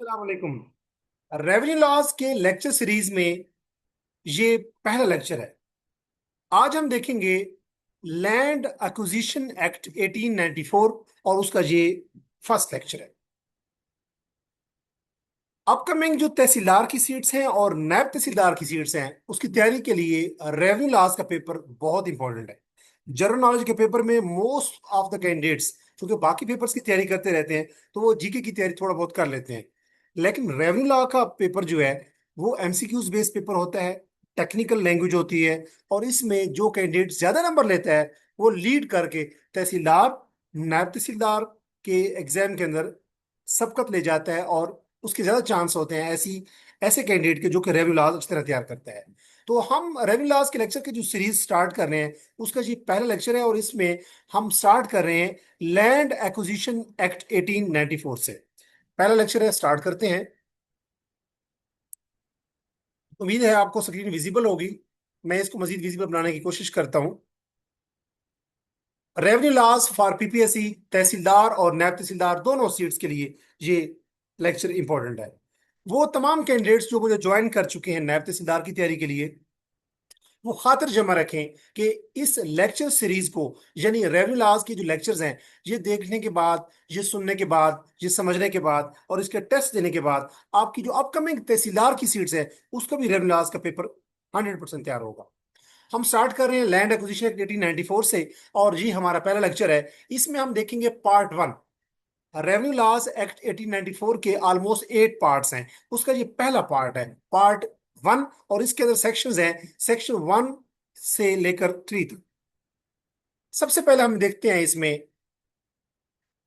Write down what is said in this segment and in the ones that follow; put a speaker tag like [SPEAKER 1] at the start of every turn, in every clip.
[SPEAKER 1] अस्सलाम। Revenue laws के lecture series में ये पहला लेक्चर है। आज हम देखेंगे लैंड एक्विजिशन एक्ट 1894 और उसका ये फर्स्ट लेक्चर है। अपकमिंग जो तहसीलदार की सीट्स हैं और नायब तहसीलदार की सीट्स हैं उसकी तैयारी के लिए रेवेन्यू लॉज का पेपर बहुत इंपॉर्टेंट है। जनरल नॉलेज के पेपर में मोस्ट ऑफ द कैंडिडेट्स क्योंकि बाकी पेपर्स की तैयारी करते रहते हैं तो वो जीके की तैयारी थोड़ा बहुत कर लेते हैं, लेकिन रेवेन्यू लॉ का पेपर जो है वो एमसीक्यूज बेस्ड पेपर होता है। टेक्निकल लैंग्वेज होती है और इसमें जो कैंडिडेट ज्यादा नंबर लेता है वो लीड करके तहसीलदार नायब तहसीलदार के एग्जाम के अंदर सबकत ले जाता है और उसके ज्यादा चांस होते हैं ऐसी ऐसे कैंडिडेट के जो कि रेवेन्यू लॉज अच्छी तरह तैयार करता है। तो हम रेवेन्यू लॉज के लेक्चर की जो सीरीज स्टार्ट कर रहे हैं उसका ये पहला लेक्चर है और इसमें हम स्टार्ट कर रहे हैं लैंड एक्विजिशन एक्ट 1894 से। पहला लेक्चर है, स्टार्ट करते हैं। उम्मीद है आपको स्क्रीन विजिबल होगी। मैं इसको मजीद विजिबल बनाने की कोशिश करता हूं। रेवेन्यू लॉज फॉर पीपीएससी तहसीलदार और नायब तहसीलदार दोनों सीट्स के लिए ये लेक्चर इंपॉर्टेंट है। वो तमाम कैंडिडेट्स जो मुझे ज्वाइन कर चुके हैं नायब तहसीलदार की तैयारी के लिए वो खातिर जमा रखें कि इस लेक्चर सीरीज को यानी रेवेन्यू लॉज के जो लेक्चर्स हैं ये देखने के बाद, ये सुनने के बाद, ये समझने के बाद और इसके टेस्ट देने के बाद आपकी जो अपकमिंग तहसीलदार की सीट्स है उसका भी रेवेन्यू लॉज का पेपर 100% तैयार होगा। हम स्टार्ट कर रहे हैं लैंड एक्विजिशन एक्ट 1894 से और ये हमारा पहला लेक्चर है। इसमें हम देखेंगे part one. Revenue laws act 1894 के ऑलमोस्ट 8 पार्ट्स हैं, उसका ये पहला पार्ट है, पार्ट वन। और इसके अंदर सेक्शंस हैं, सेक्शन 1 से लेकर 3 तक। सबसे पहले हम देखते हैं इसमें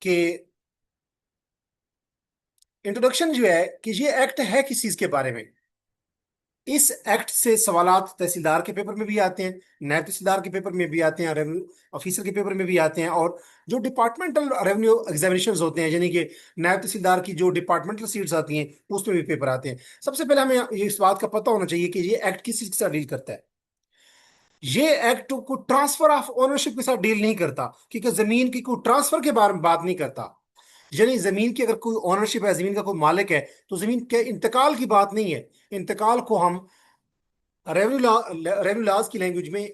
[SPEAKER 1] कि इंट्रोडक्शन जो है कि ये एक्ट है किस चीज के बारे में। इस एक्ट से सवालात तहसीलदार के पेपर में भी आते हैं, नायब तहसीलदार के पेपर में भी आते हैं, रेवेन्यू ऑफिसर के पेपर में भी आते हैं और जो डिपार्टमेंटल रेवेन्यू एग्जामिनेशंस होते हैं यानी कि नायब तहसीलदार की जो डिपार्टमेंटल सीट्स आती हैं उसमें भी पेपर आते हैं। सबसे पहले हमें ये इस बात का पता होना चाहिए कि ये एक्ट किस चीज के साथ डील करता है। ये एक्ट को ट्रांसफर ऑफ ओनरशिप के साथ डील नहीं करता क्योंकि जमीन की कोई ट्रांसफर के बारे में बात नहीं करता। यानी जमीन की अगर कोई ओनरशिप है, जमीन का कोई मालिक है तो जमीन के इंतकाल की बात नहीं है। इंतकाल को हम रेवेन्यू लॉज की लैंग्वेज में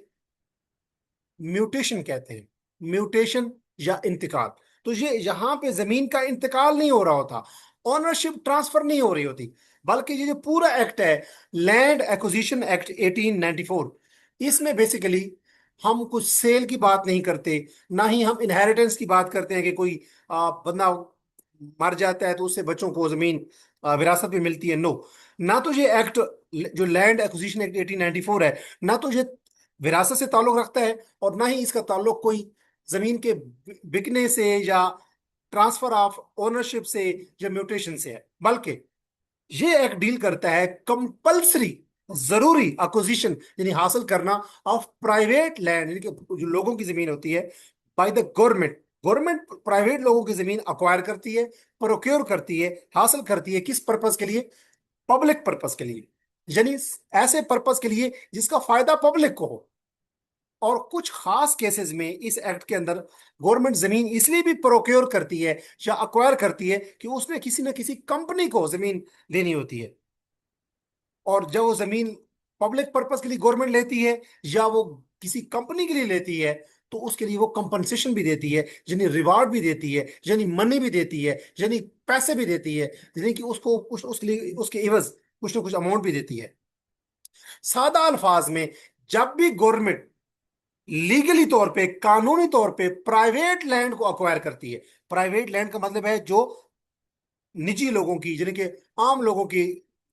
[SPEAKER 1] म्यूटेशन कहते हैं। म्यूटेशन या इंतकाल। तो ये यहाँ पे जमीन का इंतकाल नहीं हो रहा होता, ओनरशिप ट्रांसफर नहीं हो रही होती, बल्कि ये जो पूरा एक्ट है लैंड एक्विजिशन एक्ट 1894 इसमें बेसिकली हम कुछ सेल की बात नहीं करते, ना ही हम इनहेरिटेंस की बात करते हैं कि कोई बंदा मर जाता है तो उससे बच्चों को जमीन विरासत में मिलती है। नो, ना तो ये एक्ट जो लैंड एक्विजिशन एक्ट 1894 है ना तो ये विरासत से ताल्लुक रखता है और ना ही इसका ताल्लुक कोई जमीन के बिकने से या ट्रांसफर ऑफ ओनरशिप से या म्यूटेशन से है, बल्कि ये एक्ट डील करता है कंपल्सरी, जरूरी अक्विजिशन यानी हासिल करना ऑफ प्राइवेट लैंड यानी कि जो लोगों की जमीन होती है by the government. Government private लोगों की जमीन अक्वायर करती है, प्रोक्योर करती है, हासिल करती है। किस पर्पज के लिए? पब्लिक पर्पज के लिए, यानी ऐसे पर्पज के लिए जिसका फायदा पब्लिक को हो। और कुछ खास केसेस में इस एक्ट के अंदर गवर्नमेंट जमीन इसलिए भी प्रोक्योर करती है या अक्वायर करती है कि उसने किसी न किसी कंपनी को जमीन देनी होती है। और जब वो जमीन पब्लिक पर्पस के लिए गवर्नमेंट लेती है या वो किसी कंपनी के लिए लेती है तो उसके लिए वो कंपनसेशन भी देती है, यानी रिवार्ड भी देती है, यानी मनी भी देती है, यानी पैसे भी देती है, यानी कि उसको कुछ उसके लिए उसके एवज कुछ ना कुछ अमाउंट भी देती है। सादा अल्फाज में जब भी गवर्नमेंट लीगली तौर पे, कानूनी तौर पे प्राइवेट लैंड को अक्वायर करती है, प्राइवेट लैंड का मतलब है जो निजी लोगों की यानी कि आम लोगों की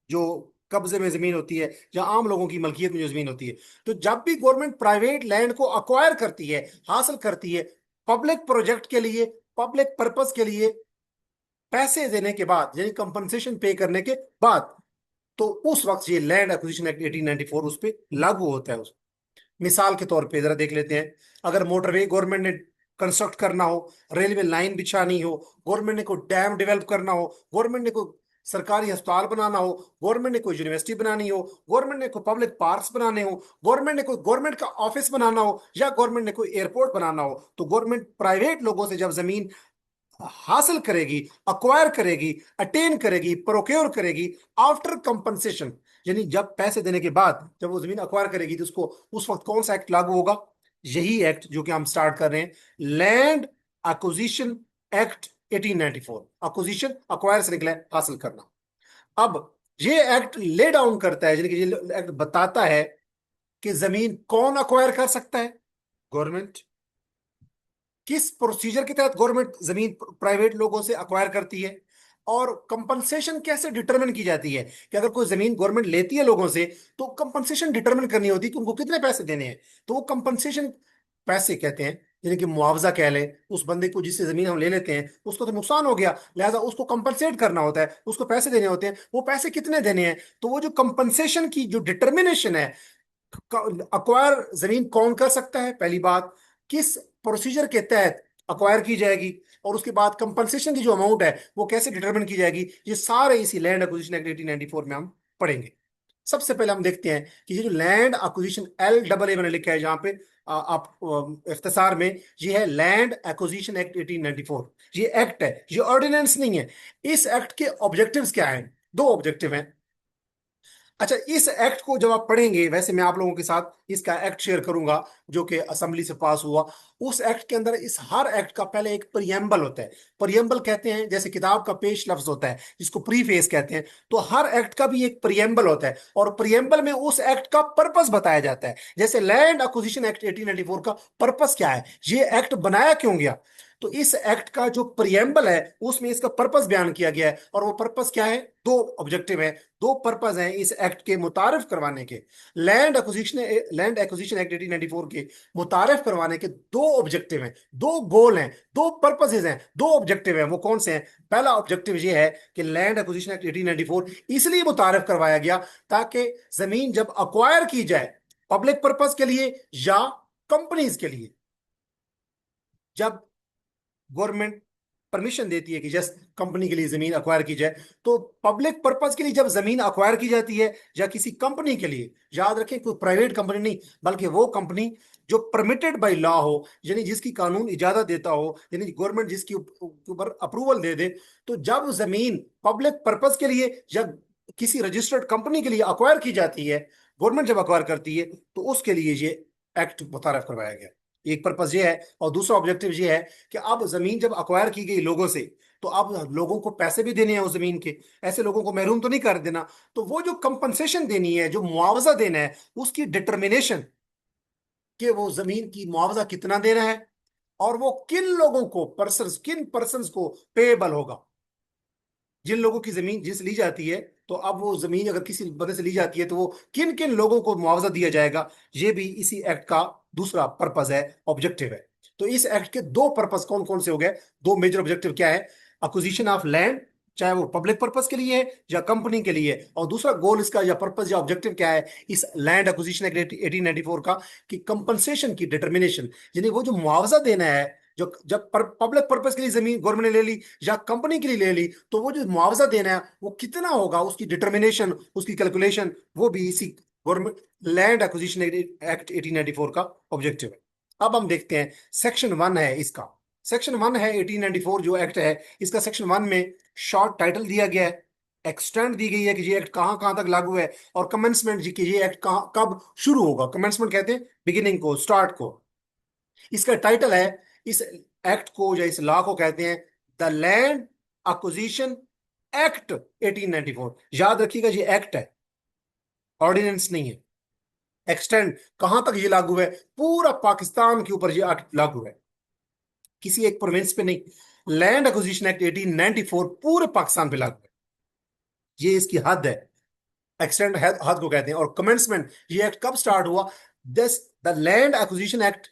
[SPEAKER 1] जो कब्जे में जमीन होती है या आम लोगों की मलकियत में जो जमीन होती है, तो जब भी गवर्नमेंट प्राइवेट लैंड को अक्वायर करती है, हासिल करती है पब्लिक प्रोजेक्ट के लिए, पब्लिक पर्पस के लिए, पैसे देने के बाद यानी कंपनसेशन पे करने के बाद, तो उस वक्त ये लैंड एक्विजिशन एक्ट 1894 उस पर लागू होता है। मिसाल के तौर पे जरा देख लेते हैं। अगर मोटरवे गवर्नमेंट ने कंस्ट्रक्ट करना हो, रेलवे लाइन बिछानी हो, गवर्नमेंट ने कोई डैम डेवलप करना हो, गवर्नमेंट ने कोई सरकारी अस्पताल बनाना हो, गवर्नमेंट ने कोई यूनिवर्सिटी बनानी हो, गवर्नमेंट ने कोई पब्लिक पार्क्स बनाने हो, गवर्नमेंट ने कोई गवर्नमेंट का ऑफिस बनाना हो या गवर्नमेंट ने कोई एयरपोर्ट बनाना हो, तो गवर्नमेंट प्राइवेट लोगों से जब जमीन हासिल करेगी, अक्वायर करेगी, अटेन करेगी, प्रोक्योर करेगी आफ्टर कंपनसेशन, यानी जब पैसे देने के बाद जब वो जमीन अक्वायर करेगी तो उसको उस वक्त कौन सा एक्ट लागू होगा? यही एक्ट जो कि हम स्टार्ट कर रहे हैं, land acquisition act 1894। Acquisition acquire से निकला है हासिल करना। अब ये एक्ट ले डाउन करता है, यानी कि ये एक्ट बताता है कि जमीन कौन अक्वायर कर सकता है? गवर्नमेंट। किस प्रोसीजर के तहत गवर्नमेंट जमीन प्राइवेट लोगों से अक्वायर करती है, और कंपनसेशन कैसे डिटरमिन की जाती है कि अगर कोई जमीन गवर्नमेंट लेती है लोगों से तो कंपनसेशन डिटरमिन करनी होती है कि उनको कितने पैसे देने हैं। तो वो कंपनसेशन पैसे कहते हैं, यानी कि मुआवजा कह ले उस बंदे को जिससे जमीन हम ले लेते हैं, उसको तो नुकसान हो गया, लिहाजा उसको कंपनसेट करना होता है, उसको पैसे देने होते हैं। वो पैसे कितने देने हैं? तो वो जो कंपनसेशन की जो डिटर्मिनेशन है, अक्वायर जमीन कौन कर सकता है पहली बात, किस प्रोसीजर के तहत अक्वायर की जाएगी, और उसके बाद कंपनसेशन की जो अमाउंट है वो कैसे डिटरमिन की जाएगी, ये सारे इसी लैंड एक्विजिशन एक्ट 1894 में हम पढ़ेंगे। सबसे पहले हम देखते हैं कि ये जो land acquisition, L double A मैंने लिखा है जहां पे आप इख्तिसार में, ये है लैंड एक्विजिशन एक्ट 1894। ये एक्ट है, ये ऑर्डिनेंस नहीं है। इस एक्ट के ऑब्जेक्टिव्स क्या हैं? दो ऑब्जेक्टिव हैं। अच्छा, इस एक्ट को जब आप पढ़ेंगे, वैसे मैं आप लोगों के साथ इसका एक्ट शेयर करूंगा जो कि असेंबली से पास हुआ। उस एक्ट के अंदर इस हर एक्ट का पहले एक प्रियम्बल होता है। प्रियम्बल कहते हैं जैसे किताब का पेश लफ्ज होता है जिसको प्रीफेस कहते हैं, तो हर एक्ट का भी एक प्रियम्बल होता है, और प्रियम्बल में उस एक्ट का पर्पस बताया जाता है। जैसे लैंड एक्विजिशन एक्ट 1894 का पर्पस क्या है, ये एक्ट बनाया क्यों गया, तो इस एक्ट का जो प्रियम्बल है उसमें इसका पर्पस बयान किया गया है। और वो पर्पस क्या है? दो ऑब्जेक्टिव है, दो पर्पस हैं इस एक्ट के मुतारिफ करवाने के। लैंड एक्विजिशन एक्ट 1894 के मुतारिफ करवाने के दो ऑब्जेक्टिव हैं, दो गोल हैं, दो पर्पसेज हैं, दो ऑब्जेक्टिव हैं। वो कौन से हैं? पहला ऑब्जेक्टिव ये है कि लैंड एक्विजिशन एक्ट 1894 इसलिए मुतारिफ करवाया गया ताकि जमीन जब अक्वायर की जाए पब्लिक पर्पस के लिए या कंपनीज के लिए, जब गवर्नमेंट परमिशन देती है कि जस्ट कंपनी के लिए जमीन अक्वायर की जाए, तो पब्लिक पर्पस के लिए जब जमीन अक्वायर की जाती है या किसी कंपनी के लिए, याद रखें कोई प्राइवेट कंपनी नहीं बल्कि वो कंपनी जो परमिटेड बाय लॉ हो, यानी जिसकी कानून इजाजत देता हो, यानी गवर्नमेंट जिसकी ऊपर अप्रूवल दे दे, तो जब जमीन पब्लिक पर्पस के लिए या किसी रजिस्टर्ड कंपनी के लिए अक्वायर की जाती है, गवर्नमेंट जब अक्वायर करती है, तो उसके लिए ये एक्ट मुतारफ करवाया गया। एक पर्पज ये है, और दूसरा ऑब्जेक्टिव ये है कि अब जमीन जब अक्वायर की गई लोगों से, तो अब लोगों को पैसे भी देने हैं उस जमीन के, ऐसे लोगों को महरूम तो नहीं कर देना। तो वो जो कंपनसेशन देनी है, जो मुआवजा देना है, उसकी डिटर्मिनेशन कि वो जमीन की मुआवजा कितना देना है, और वो किन लोगों को, किन पर्संस को पेएबल होगा। जिन लोगों की जमीन जिस ली जाती है, तो अब वो जमीन अगर किसी बंदे से ली जाती है तो वो किन किन लोगों को मुआवजा दिया जाएगा, ये भी इसी एक्ट का दूसरा पर्पस है, ऑब्जेक्टिव है। तो इस एक्ट के दो पर्पस कौन कौन से हो गए? दो मेजर ऑब्जेक्टिव क्या है? अक्विजिशन ऑफ लैंड, चाहे वो पब्लिक पर्पस के लिए है या कंपनी के लिए है, और दूसरा गोल इसका या पर्पस या ऑब्जेक्टिव क्या है इस लैंड एक्विजिशन एक्ट 1894 का, कि कंपनसेशन की डिटर्मिनेशन, यानी वो जो मुआवजा देना है, जो जब पब्लिक पर्पस के लिए जमीन गवर्नमेंट ने ले ली या कंपनी के लिए ले ली, तो वो जो मुआवजा देना है वो कितना होगा, उसकी डिटर्मिनेशन, उसकी कैलकुलेशन, वो भी इसी गवर्नमेंट लैंड एक्विजिशन एक्ट 1894 का ऑब्जेक्टिव है। अब हम देखते हैं सेक्शन 1 है इसका। सेक्शन 1 है 1894 जो एक्ट है, इसका सेक्शन 1 में शॉर्ट टाइटल दिया गया है, एक्सटेंड दी गई है कि ये एक्ट कहां कहां तक लागू है, और कमेंसमेंट जी कि ये एक्ट कहां कब शुरू होगा। कमेंसमेंट कहते हैं बिगिनिंग को, स्टार्ट को। इसका टाइटल है, इस एक्ट को या इस लॉ को कहते हैं द लैंड एक्विजिशन एक्ट 1894। याद रखिएगा ये एक्ट है, ऑर्डिनेंस नहीं है। एक्सटेंड कहां तक ये लागू है? पूरा पाकिस्तान के ऊपर ये एक्ट लागू है, किसी एक प्रोविंस पे नहीं। लैंड एक्विजिशन एक्ट 1894 पूरे पाकिस्तान पे लागू है, ये इसकी हद है। एक्सटेंड हद को कहते हैं। और कमेंसमेंट, ये एक्ट कब स्टार्ट हुआ? This the land acquisition act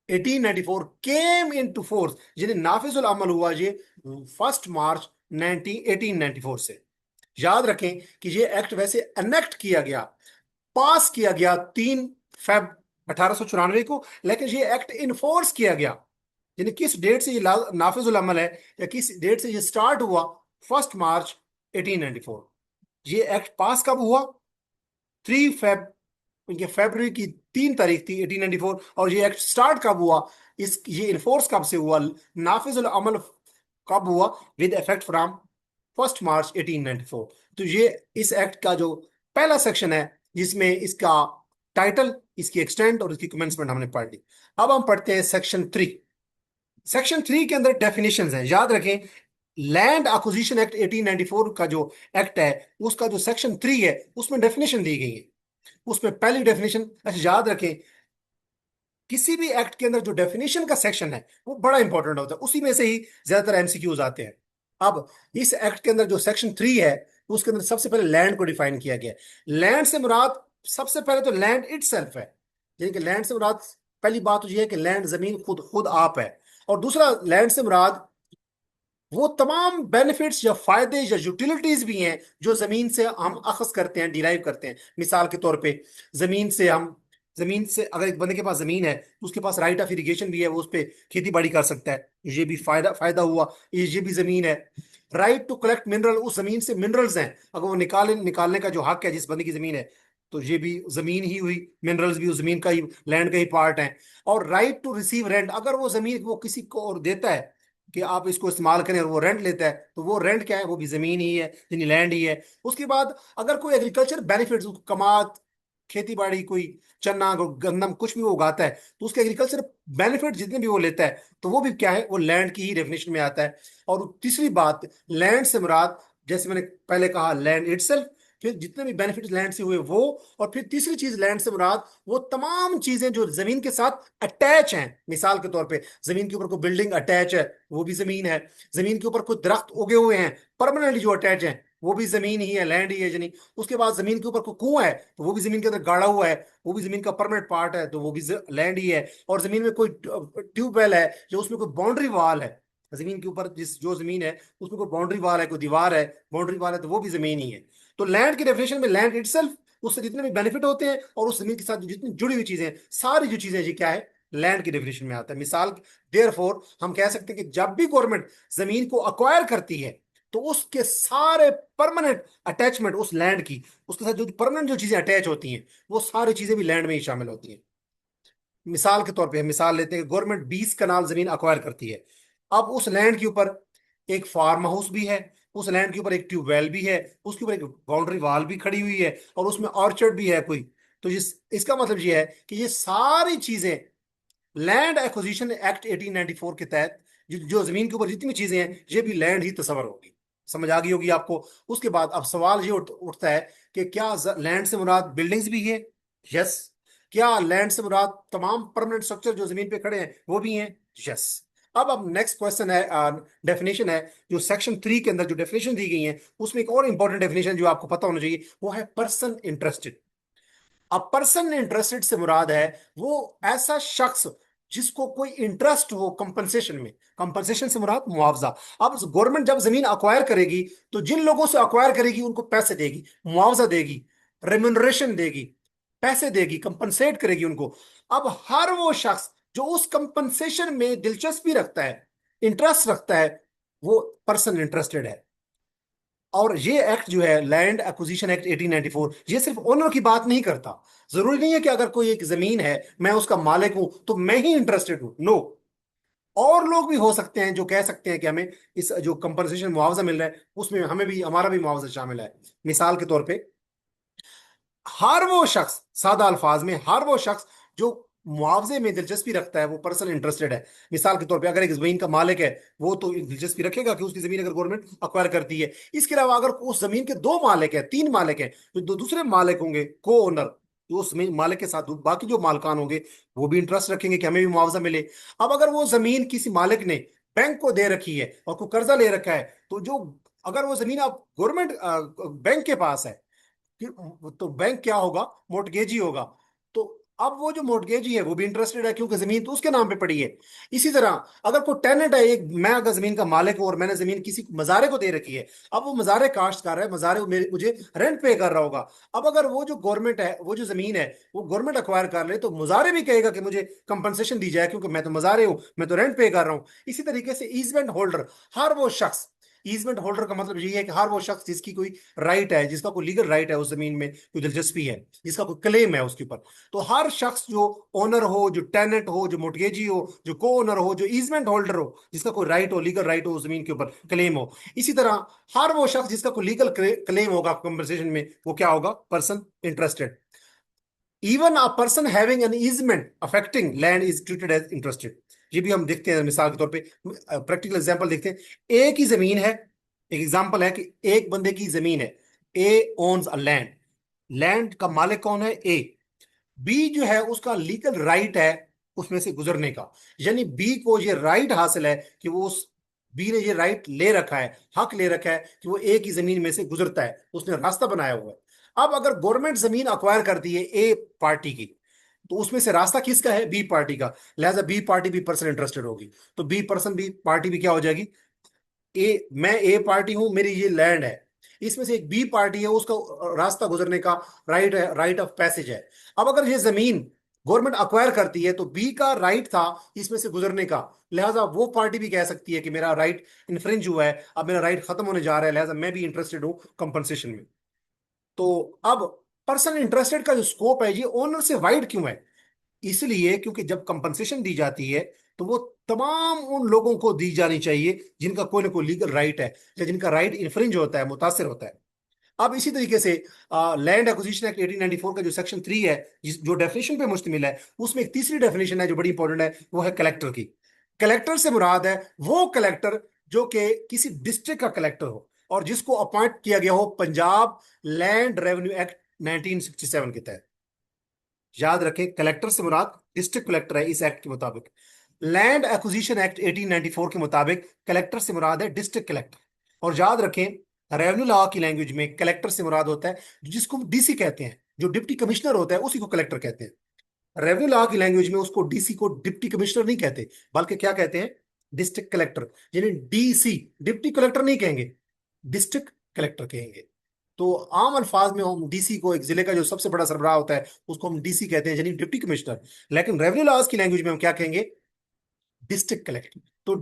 [SPEAKER 1] 1894 came into force, यानी नाफिजुल अमल हुआ ये 1 मार्च 1894 से। याद रखें कि ये एक्ट वैसे अनेक्ट किया गया, पास किया गया 3 फेब 1894 को, लेकिन ये एक्ट इन्फोर्स किया गया, यानी किस डेट से ये नाफिजुल अमल है या किस डेट से ये स्टार्ट हुआ? 1 मार्च 1894। ये एक्ट पास कब हुआ? 3 फेब, ये फरवरी की 3 तारीख थी 1894। और ये एक्ट स्टार्ट कब हुआ, इस ये इन्फोर्स कब से हुआ, नाफिजुल अमल कब हुआ? विद इफेक्ट फ्रॉम 1 मार्च 1894। तो ये इस एक्ट का जो पहला सेक्शन है, जिसमें इसका टाइटल, इसकी एक्सटेंट और इसकी कमेंसमेंट हमने पढ़ ली। अब हम पढ़ते हैं सेक्शन 3। सेक्शन 3 के अंदर डेफिनेशंस हैं, याद रखें। लैंड एक्विजिशन एक्ट 1894 का जो एक्ट है, उसका जो सेक्शन 3 है, उसमें डेफिनेशन दी गई है। उसमें पहली डेफिनेशन, अच्छा याद रखें, किसी भी एक्ट के अंदर जो डेफिनेशन का सेक्शन है वो बड़ा इंपॉर्टेंट होता है, उसी में से ही ज्यादातर एमसीक्यूज आते हैं। अब इस एक्ट के अंदर जो सेक्शन 3 है, उसके अंदर सबसे पहले लैंड को डिफाइन किया गया है। लैंड से मुराद सबसे पहले तो लैंड इटसेल्फ है, यानी कि लैंड से मुराद पहली बात तो यह है कि लैंड, जमीन खुद खुद आप है। और दूसरा, लैंड से मुराद वो तमाम बेनिफिट्स या फायदे या यूटिलिटीज भी हैं जो जमीन से हम अखज करते हैं, डिराइव करते हैं। मिसाल के तौर पे, जमीन से हम जमीन से अगर एक बंदे के पास जमीन है तो उसके पास राइट ऑफ इरिगेशन भी है, वो उस पर खेती बाड़ी कर सकता है, ये भी फायदा फायदा हुआ। ये भी जमीन है। राइट टू कलेक्ट मिनरल, उस जमीन से मिनरल्स हैं, अगर वो निकालने का जो हक है जिस बंदे की जमीन है, तो ये भी जमीन ही हुई। मिनरल्स भी उस जमीन का ही, लैंड का ही पार्ट है। और राइट टू रिसीव रेंट, अगर वो जमीन वो किसी को और देता है कि आप इसको इस्तेमाल करें और वो रेंट लेता है, तो वो रेंट क्या है? वो भी जमीन ही है, यानी लैंड ही है। उसके बाद अगर कोई एग्रीकल्चर बेनिफिट्स, कमात, खेती बाड़ी, कोई चना गंदम कुछ भी वो उगाता है, तो उसके एग्रीकल्चर बेनिफिट जितने भी वो लेता है, तो वो भी क्या है? वो लैंड की ही डेफिनेशन में आता है। और तीसरी बात, लैंड से मुराद, जैसे मैंने पहले कहा, लैंड इटसेल्फ, फिर जितने भी बेनिफिट लैंड से हुए वो, और फिर तीसरी चीज लैंड से मुराद वो तमाम चीजें जो जमीन के साथ अटैच हैं। मिसाल के तौर पे, जमीन के ऊपर कोई बिल्डिंग अटैच है, वो भी जमीन है। जमीन के ऊपर कोई दरख्त उगे हुए हैं परमानेंटली जो अटैच हैं, वो भी जमीन ही है, लैंड ही है जनी। उसके बाद जमीन के ऊपर कोई कुआं है, तो वो भी जमीन के अंदर गाड़ा हुआ है, वो भी जमीन का परमानेंट पार्ट है, तो वो भी लैंड ही है। और जमीन में कोई ट्यूबवेल है, जो उसमें कोई बाउंड्री वाल है, जमीन के ऊपर जिस जो जमीन है उसमें कोई बाउंड्री वाल है, कोई दीवार है, बाउंड्री वाल है, तो वो भी जमीन ही है। तो लैंड की डेफिनेशन में लैंड इटसेल्फ, उससे जितने भी बेनिफिट होते हैं और उस जमीन के साथ जितनी जुड़ी हुई चीजें हैं, सारी जो चीजें, ये क्या है? लैंड की डेफिनेशन में आता है। मिसाल, देयरफॉर हम कह सकते हैं कि जब भी गवर्नमेंट जमीन को अक्वायर करती है, तो उसके सारे परमानेंट अटैचमेंट उस लैंड की, उसके साथ जो परमानेंट जो चीजें अटैच होती हैं, वो सारी चीजें भी लैंड में ही शामिल होती हैं। मिसाल के तौर पे हम मिसाल लेते हैं कि गवर्नमेंट 20 कनाल जमीन अक्वायर करती है। अब उस लैंड के ऊपर एक फार्म हाउस भी है, उस लैंड के ऊपर एक ट्यूबवेल भी है, उसके ऊपर एक बाउंड्री वॉल भी खड़ी हुई है, और उसमें ऑर्चर्ड भी है कोई। तो इसका मतलब ये है कि ये सारी चीजें लैंड एक्विजिशन एक्ट 1894 के तहत, जो जमीन के ऊपर जितनी भी चीजें हैं, ये भी लैंड ही तस्वर होगी। समझ आ गई होगी आपको। उसके बाद अब सवाल ये उठता है कि क्या लैंड से मुराद बिल्डिंग्स भी है? यस। क्या लैंड से मुराद तमाम परमानेंट स्ट्रक्चर जो जमीन पे खड़े हैं वो भी हैं? यस। अब नेक्स्ट क्वेश्चन है, डेफिनेशन है, जो सेक्शन 3 के अंदर जो डेफिनेशन दी गई है, उसमें एक और इंपॉर्टेंट डेफिनेशन जो आपको पता होना चाहिए, वो है पर्सन इंटरेस्टेड। अब पर्सन इंटरेस्टेड से मुराद है वो ऐसा शख्स जिसको कोई इंटरेस्ट हो कंपनसेशन में। कंपनसेशन से मुराद मुआवजा। अब गवर्नमेंट जब जमीन अक्वायर करेगी, तो जिन लोगों से अक्वायर करेगी उनको पैसे देगी, मुआवजा देगी, रेम्युनरेशन देगी, पैसे देगी, कंपनसेट करेगी उनको। अब हर वो शख्स जो उस कंपनसेशन में दिलचस्पी रखता है, इंटरेस्ट रखता है, वो पर्सन इंटरेस्टेड है। और ये एक्ट जो है, लैंड एक्विजिशन एक्ट 1894, ये सिर्फ ओनर की बात नहीं करता। जरूरी नहीं है कि अगर कोई एक जमीन है, मैं उसका मालिक हूं, तो मैं ही इंटरेस्टेड हूं। नो, और लोग भी हो सकते हैं जो कह सकते हैं कि हमें इस जो कंपनसेशन मुआवजा मिल रहा है, उसमें हमें भी, हमारा भी मुआवजा शामिल है। मिसाल के तौर पे, हर वो शख्स, सादा अल्फाज में, हर वो शख्स जो मुआवजे में दिलचस्पी रखता है, वो पर्सन इंटरेस्टेड है। मिसाल के तौर पे, अगर एक जमीन का मालिक है, वो तो दिलचस्पी रखेगा कि उसकी जमीन अगर गवर्नमेंट अक्वायर करती है। इसके अलावा अगर उस जमीन के 2 मालिक हैं, 3 मालिक हैं, तो दूसरे मालिक होंगे को ओनर, तो उस मालिक के साथ बाकी जो मालकान होंगे, वो भी इंटरेस्ट रखेंगे कि हमें भी मुआवजा मिले। अब अगर वो जमीन किसी मालिक ने बैंक को दे रखी है और कोई कर्जा ले रखा है, तो जो, अगर वो जमीन आप गवर्नमेंट बैंक के पास है, तो बैंक क्या होगा? मोर्टगेजी होगा। तो अब वो जो मोर्टगेजी है वो भी इंटरेस्टेड है, क्योंकि जमीन तो उसके नाम पे पड़ी है। इसी तरह अगर कोई टेनेंट है, एक, मैं अगर जमीन का मालिक हूं और मैंने जमीन किसी मजारे को दे रखी है, अब वो मजारे काश्त कर रहा है, मजारे मुझे रेंट पे कर रहा होगा। अब अगर वो जो गवर्नमेंट है, वो जो जमीन है, वो गवर्नमेंट अक्वायर कर ले, तो मुजारे भी कहेगा कि मुझे कंपनसेशन दी जाए, क्योंकि मैं तो मजारे हूं, मैं तो रेंट पे कर रहा हूं। इसी तरीके से ईजमेंट होल्डर, हर वो शख्स ईजमेंट होल्डर का मतलब यही है कि हर वो शख्स जिसकी कोई राइट है, जिसका कोई लीगल राइट है उस जमीन में, कोई दिलचस्पी है, जिसका कोई क्लेम है उसके ऊपर, तो हर शख्स जो ओनर हो, जो टेनेंट हो, जो मोर्टगेजी हो, जो को ओनर हो, जो ईजमेंट होल्डर हो, जिसका कोई राइट हो, लीगल राइट हो उस जमीन के ऊपर, क्लेम हो, इसी तरह हर वो शख्स जिसका कोई लीगल क्लेम होगा कंपनसेशन में, वो क्या होगा? Person interested. Even a person having an easement affecting land is treated as interested. ये भी हम देखते हैं मिसाल के तौर पे, प्रैक्टिकल एग्जांपल देखते हैं। एक ही जमीन है, एक एग्जांपल है कि एक बंदे की जमीन है, ए ओन्स अ लैंड, लैंड का मालिक कौन है? ए। बी जो है उसका लीगल राइट है उसमें से गुजरने का, यानी बी को ये राइट हासिल है कि वो उस, बी ने ये राइट ले रखा है, हक ले रखा है कि वो एक ही जमीन में से गुजरता है, उसने रास्ता बनाया हुआ है। अब अगर गवर्नमेंट जमीन अक्वायर करती है ए पार्टी की, तो उसमें से रास्ता किसका है? बी पार्टी का। लिहाजा बी पार्टी भी पर्सन इंटरेस्टेड होगी, तो बी पर्सन बी पार्टी भी क्या हो जाएगी? ए, मैं ए पार्टी हूं, मेरी ये लैंड है, इसमें से एक बी पार्टी है, उसका रास्ता गुजरने का राइट है, राइट ऑफ पैसेज है। अब अगर ये जमीन गवर्नमेंट अक्वायर करती है तो बी का राइट था इसमें से गुजरने का, लिहाजा वो पार्टी भी कह सकती है कि मेरा राइट इन्फ्रिंज हुआ है, अब मेरा राइट खत्म होने जा रहा है, लिहाजा मैं भी इंटरेस्टेड हूं कंपनसेशन में। तो अब पर्सन इंटरेस्टेड का जो स्कोप है ये ओनर से वाइड क्यों है? इसलिए क्योंकि जब कंपनसेशन दी जाती है तो वो तमाम उन लोगों को दी जानी चाहिए जिनका कोई ना कोई लीगल राइट है, या जिनका राइट इन्फ्रिंज होता है, मुतासर होता है। अब इसी तरीके से लैंड एक्विजिशन एक्ट 1894 का जो सेक्शन 3 है, जो डेफिनेशन पे मुश्तमिल है, उसमें एक तीसरी डेफिनेशन है जो बड़ी इंपॉर्टेंट है, वो है कलेक्टर की। कलेक्टर से मुराद है वो कलेक्टर जो कि किसी डिस्ट्रिक्ट का कलेक्टर हो और जिसको अपॉइंट किया गया हो पंजाब लैंड रेवेन्यू एक्ट 1967 के तहत। याद रखें, कलेक्टर से मुराद डिस्ट्रिक्ट कलेक्टर है इस एक्ट के मुताबिक। लैंड एक्विजिशन एक्ट 1894 के मुताबिक कलेक्टर से मुराद है डिस्ट्रिक्ट कलेक्टर। और याद रखें, रेवेन्यू लॉ की लैंग्वेज में कलेक्टर से मुराद होता है जिसको डीसी कहते हैं, जो डिप्टी कमिश्नर होता है उसी को कलेक्टर कहते हैं। रेवेन्यू लॉ की लैंग्वेज में उसको डीसी को डिप्टी कमिश्नर नहीं कहते, बल्कि क्या कहते हैं? District collector. यानी डीसी, डिप्टी कलेक्टर नहीं कहेंगे, डिस्ट्रिक्ट कलेक्टर कहेंगे। तो आम अल्फाज में हम डीसी को, एक जिले का जो सबसे बड़ा सरबराह होता है उसको हम डीसी कहते हैं, यानी डिप्टी कमिश्नर। लेकिन रेवेन्यू लॉज की लैंग्वेज में हम क्या कहेंगे? District collector. तो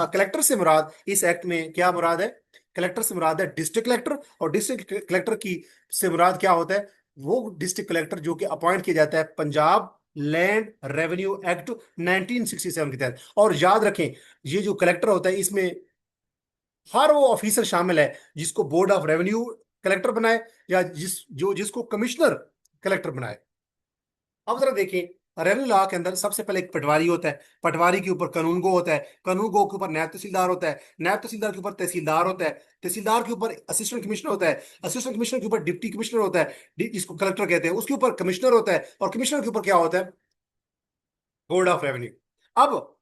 [SPEAKER 1] कलेक्टर से मुराद इस एक्ट में क्या मुराद है? कलेक्टर से मुराद है डिस्ट्रिक्ट कलेक्टर। और डिस्ट्रिक्ट कलेक्टर की से मुराद क्या होता है? वो डिस्ट्रिक्ट कलेक्टर जो कि अपॉइंट किया जाता है पंजाब लैंड रेवेन्यू एक्ट 1967 के तहत। और याद रखें, ये जो कलेक्टर होता है इसमें हर वो ऑफिसर शामिल है जिसको बोर्ड ऑफ रेवेन्यू कलेक्टर बनाए, या जिसको कमिश्नर कलेक्टर बनाए। अब जरा देखिए, रेवेन्यू लॉ के अंदर सबसे पहले एक पटवारी होता है, पटवारी के ऊपर कानून गो होता है, कानून गो के ऊपर नायब तहसीलदार होता है, नायब तहसीलदार के ऊपर तहसीलदार होता है, तहसीलदार के ऊपर असिस्टेंट कमिश्नर होता है, असिस्टेंट कमिश्नर के ऊपर डिप्टी कमिश्नर होता है, जिसको कलेक्टर कहते हैं, उसके ऊपर कमिश्नर होता है, और कमिश्नर के ऊपर क्या होता है? Board of revenue. अब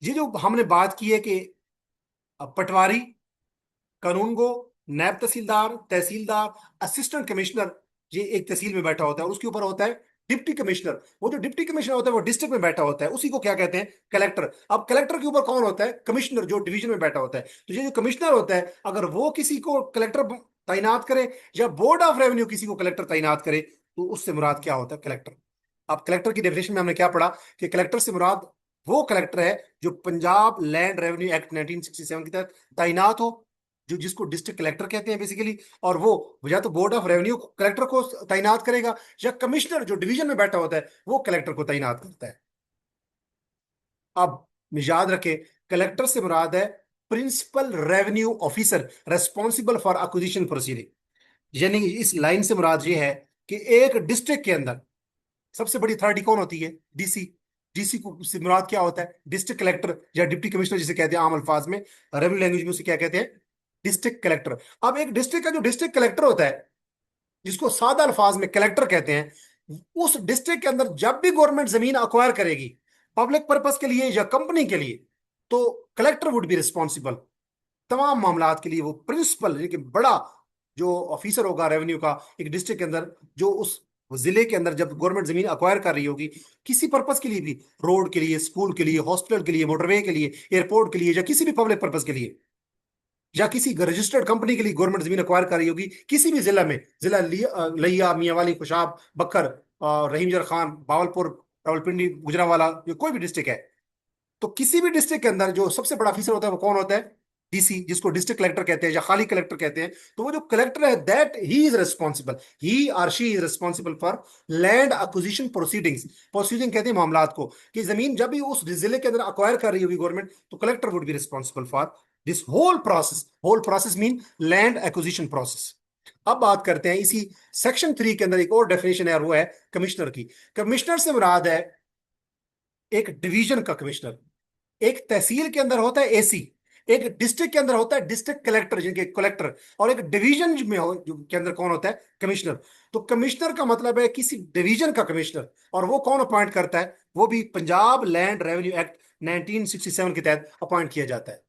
[SPEAKER 1] ये जो हमने बात की है कि पटवारी, कानून गो, नायब तहसीलदार, तहसीलदार, असिस्टेंट कमिश्नर, ये एक तहसील में बैठा होता है, और उसके ऊपर होता है डिप्टी कमिश्नर। वो जो डिप्टी कमिश्नर होता है वो डिस्ट्रिक्ट में बैठा होता है, उसी को क्या कहते हैं? कलेक्टर। अब कलेक्टर के ऊपर कौन होता है? कमिश्नर, जो डिवीजन में बैठा होता है। तो ये जो कमिश्नर होता है, अगर वो किसी को कलेक्टर तैनात करे, या बोर्ड ऑफ रेवेन्यू किसी को कलेक्टर तैनात करे, तो उससे मुराद क्या होता है? कलेक्टर। अब कलेक्टर की डेफिनेशन में हमने क्या पढ़ा कि कलेक्टर से मुराद वो कलेक्टर है जो पंजाब लैंड रेवेन्यू एक्ट 1967 के तहत तैनात हो, जो जिसको डिस्ट्रिक्ट कलेक्टर कहते हैं बेसिकली। और वो या तो बोर्ड ऑफ रेवेन्यू कलेक्टर को तैनात करेगा, या कमिश्नर जो डिवीजन में बैठा होता है वो कलेक्टर को तैनात करता है। अब याद रखें, कलेक्टर से मुराद है principal revenue officer responsible for acquisition proceeding. यानी इस लाइन से मुराद ये है कि एक डिस्ट्रिक्ट के अंदर सबसे बड़ी अथॉरिटी कौन होती है? डीसी। डीसी को से मुराद क्या होता है? डिस्ट्रिक्ट कलेक्टर या डिप्टी कमिश्नर जिसे कहते हैं आम अल्फाज में, रेवेन्यू लैंग्वेज में उसे क्या कहते हैं? District collector. अब एक डिस्ट्रिक्ट का जो डिस्ट्रिक्ट कलेक्टर होता है, जिसको सादा अल्फाज में कलेक्टर कहते हैं, उस डिस्ट्रिक्ट के अंदर जब भी गवर्नमेंट जमीन अक्वायर करेगी पब्लिक पर्पस के लिए या कंपनी के लिए, तो कलेक्टर वुड बी रिस्पॉन्सिबल तमाम मामलात के लिए। वो प्रिंसिपल, लेकिन बड़ा जो ऑफिसर होगा रेवेन्यू का एक डिस्ट्रिक्ट के अंदर, जो उस जिले के अंदर जब गवर्नमेंट जमीन अक्वायर कर रही होगी किसी पर्पस के लिए भी, रोड के लिए, स्कूल के लिए, हॉस्पिटल के लिए, मोटरवे के लिए, एयरपोर्ट के लिए, या किसी भी पब्लिक पर्पस के लिए, या किसी रजिस्टर्ड कंपनी के लिए गवर्नमेंट जमीन अक्वायर कर रही होगी किसी भी जिला में, जिला लिया, मियांवाली, खुशाब, बक्कर, रहीमजर खान, बावलपुर, रावलपिंडी, गुजरांवाला, ये कोई भी डिस्ट्रिक्ट है, तो किसी भी डिस्ट्रिक्ट के अंदर जो सबसे बड़ा ऑफिसर होता है वो कौन होता है? डीसी, जिसको डिस्ट्रिक्ट कलेक्टर कहते हैं या खाली कलेक्टर कहते हैं, तो वो जो कलेक्टर है दैट ही इज रिस्पॉन्सिबल, ही और she is responsible for land acquisition proceedings. Proceeding कहते हैं मामलात को, कि जमीन जब भी उस जिले के अंदर अक्वायर कर रही होगी गवर्नमेंट, तो collector would be responsible for this whole process mean land acquisition process. अब बात करते हैं इसी सेक्शन 3 के अंदर एक और डेफिनेशन है, और वो है कमिश्नर की। कमिश्नर से मुराद है एक डिवीजन का कमिश्नर। एक तहसील के अंदर होता है एसी, एक डिस्ट्रिक्ट के अंदर होता है डिस्ट्रिक्ट कलेक्टर जिनके कलेक्टर, और एक डिवीजन में के अंदर कौन होता है, कमिश्नर। तो कमिश्नर का मतलब है किसी डिवीजन का कमिश्नर, और वो कौन अपॉइंट करता है, वो भी पंजाब लैंड रेवेन्यू एक्ट 1967 के तहत अपॉइंट किया जाता है।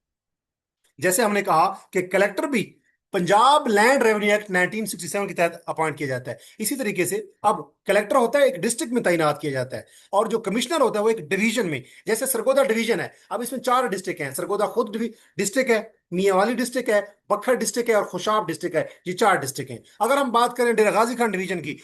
[SPEAKER 1] जैसे हमने कहा कि कलेक्टर भी पंजाब लैंड रेवेन्यू एक्ट 1967 के तहत अपॉइंट किया जाता है, इसी तरीके से अब कलेक्टर होता है एक डिस्ट्रिक्ट में तैनात किया जाता है, और जो कमिश्नर होता है वो एक डिवीजन में। जैसे सरगोदा डिवीजन है, अब इसमें 4 डिस्ट्रिक्ट हैं, सरगोदा खुद डिस्ट्रिक्ट है, मियांवाली डिस्ट्रिक्ट है, बखर डिस्ट्रिक्ट है, और खुशाब डिस्ट्रिक्ट है। ये 4 डिस्ट्रिक्ट हैं। अगर हम बात करें डेरा गाजी खान डिवीजन की,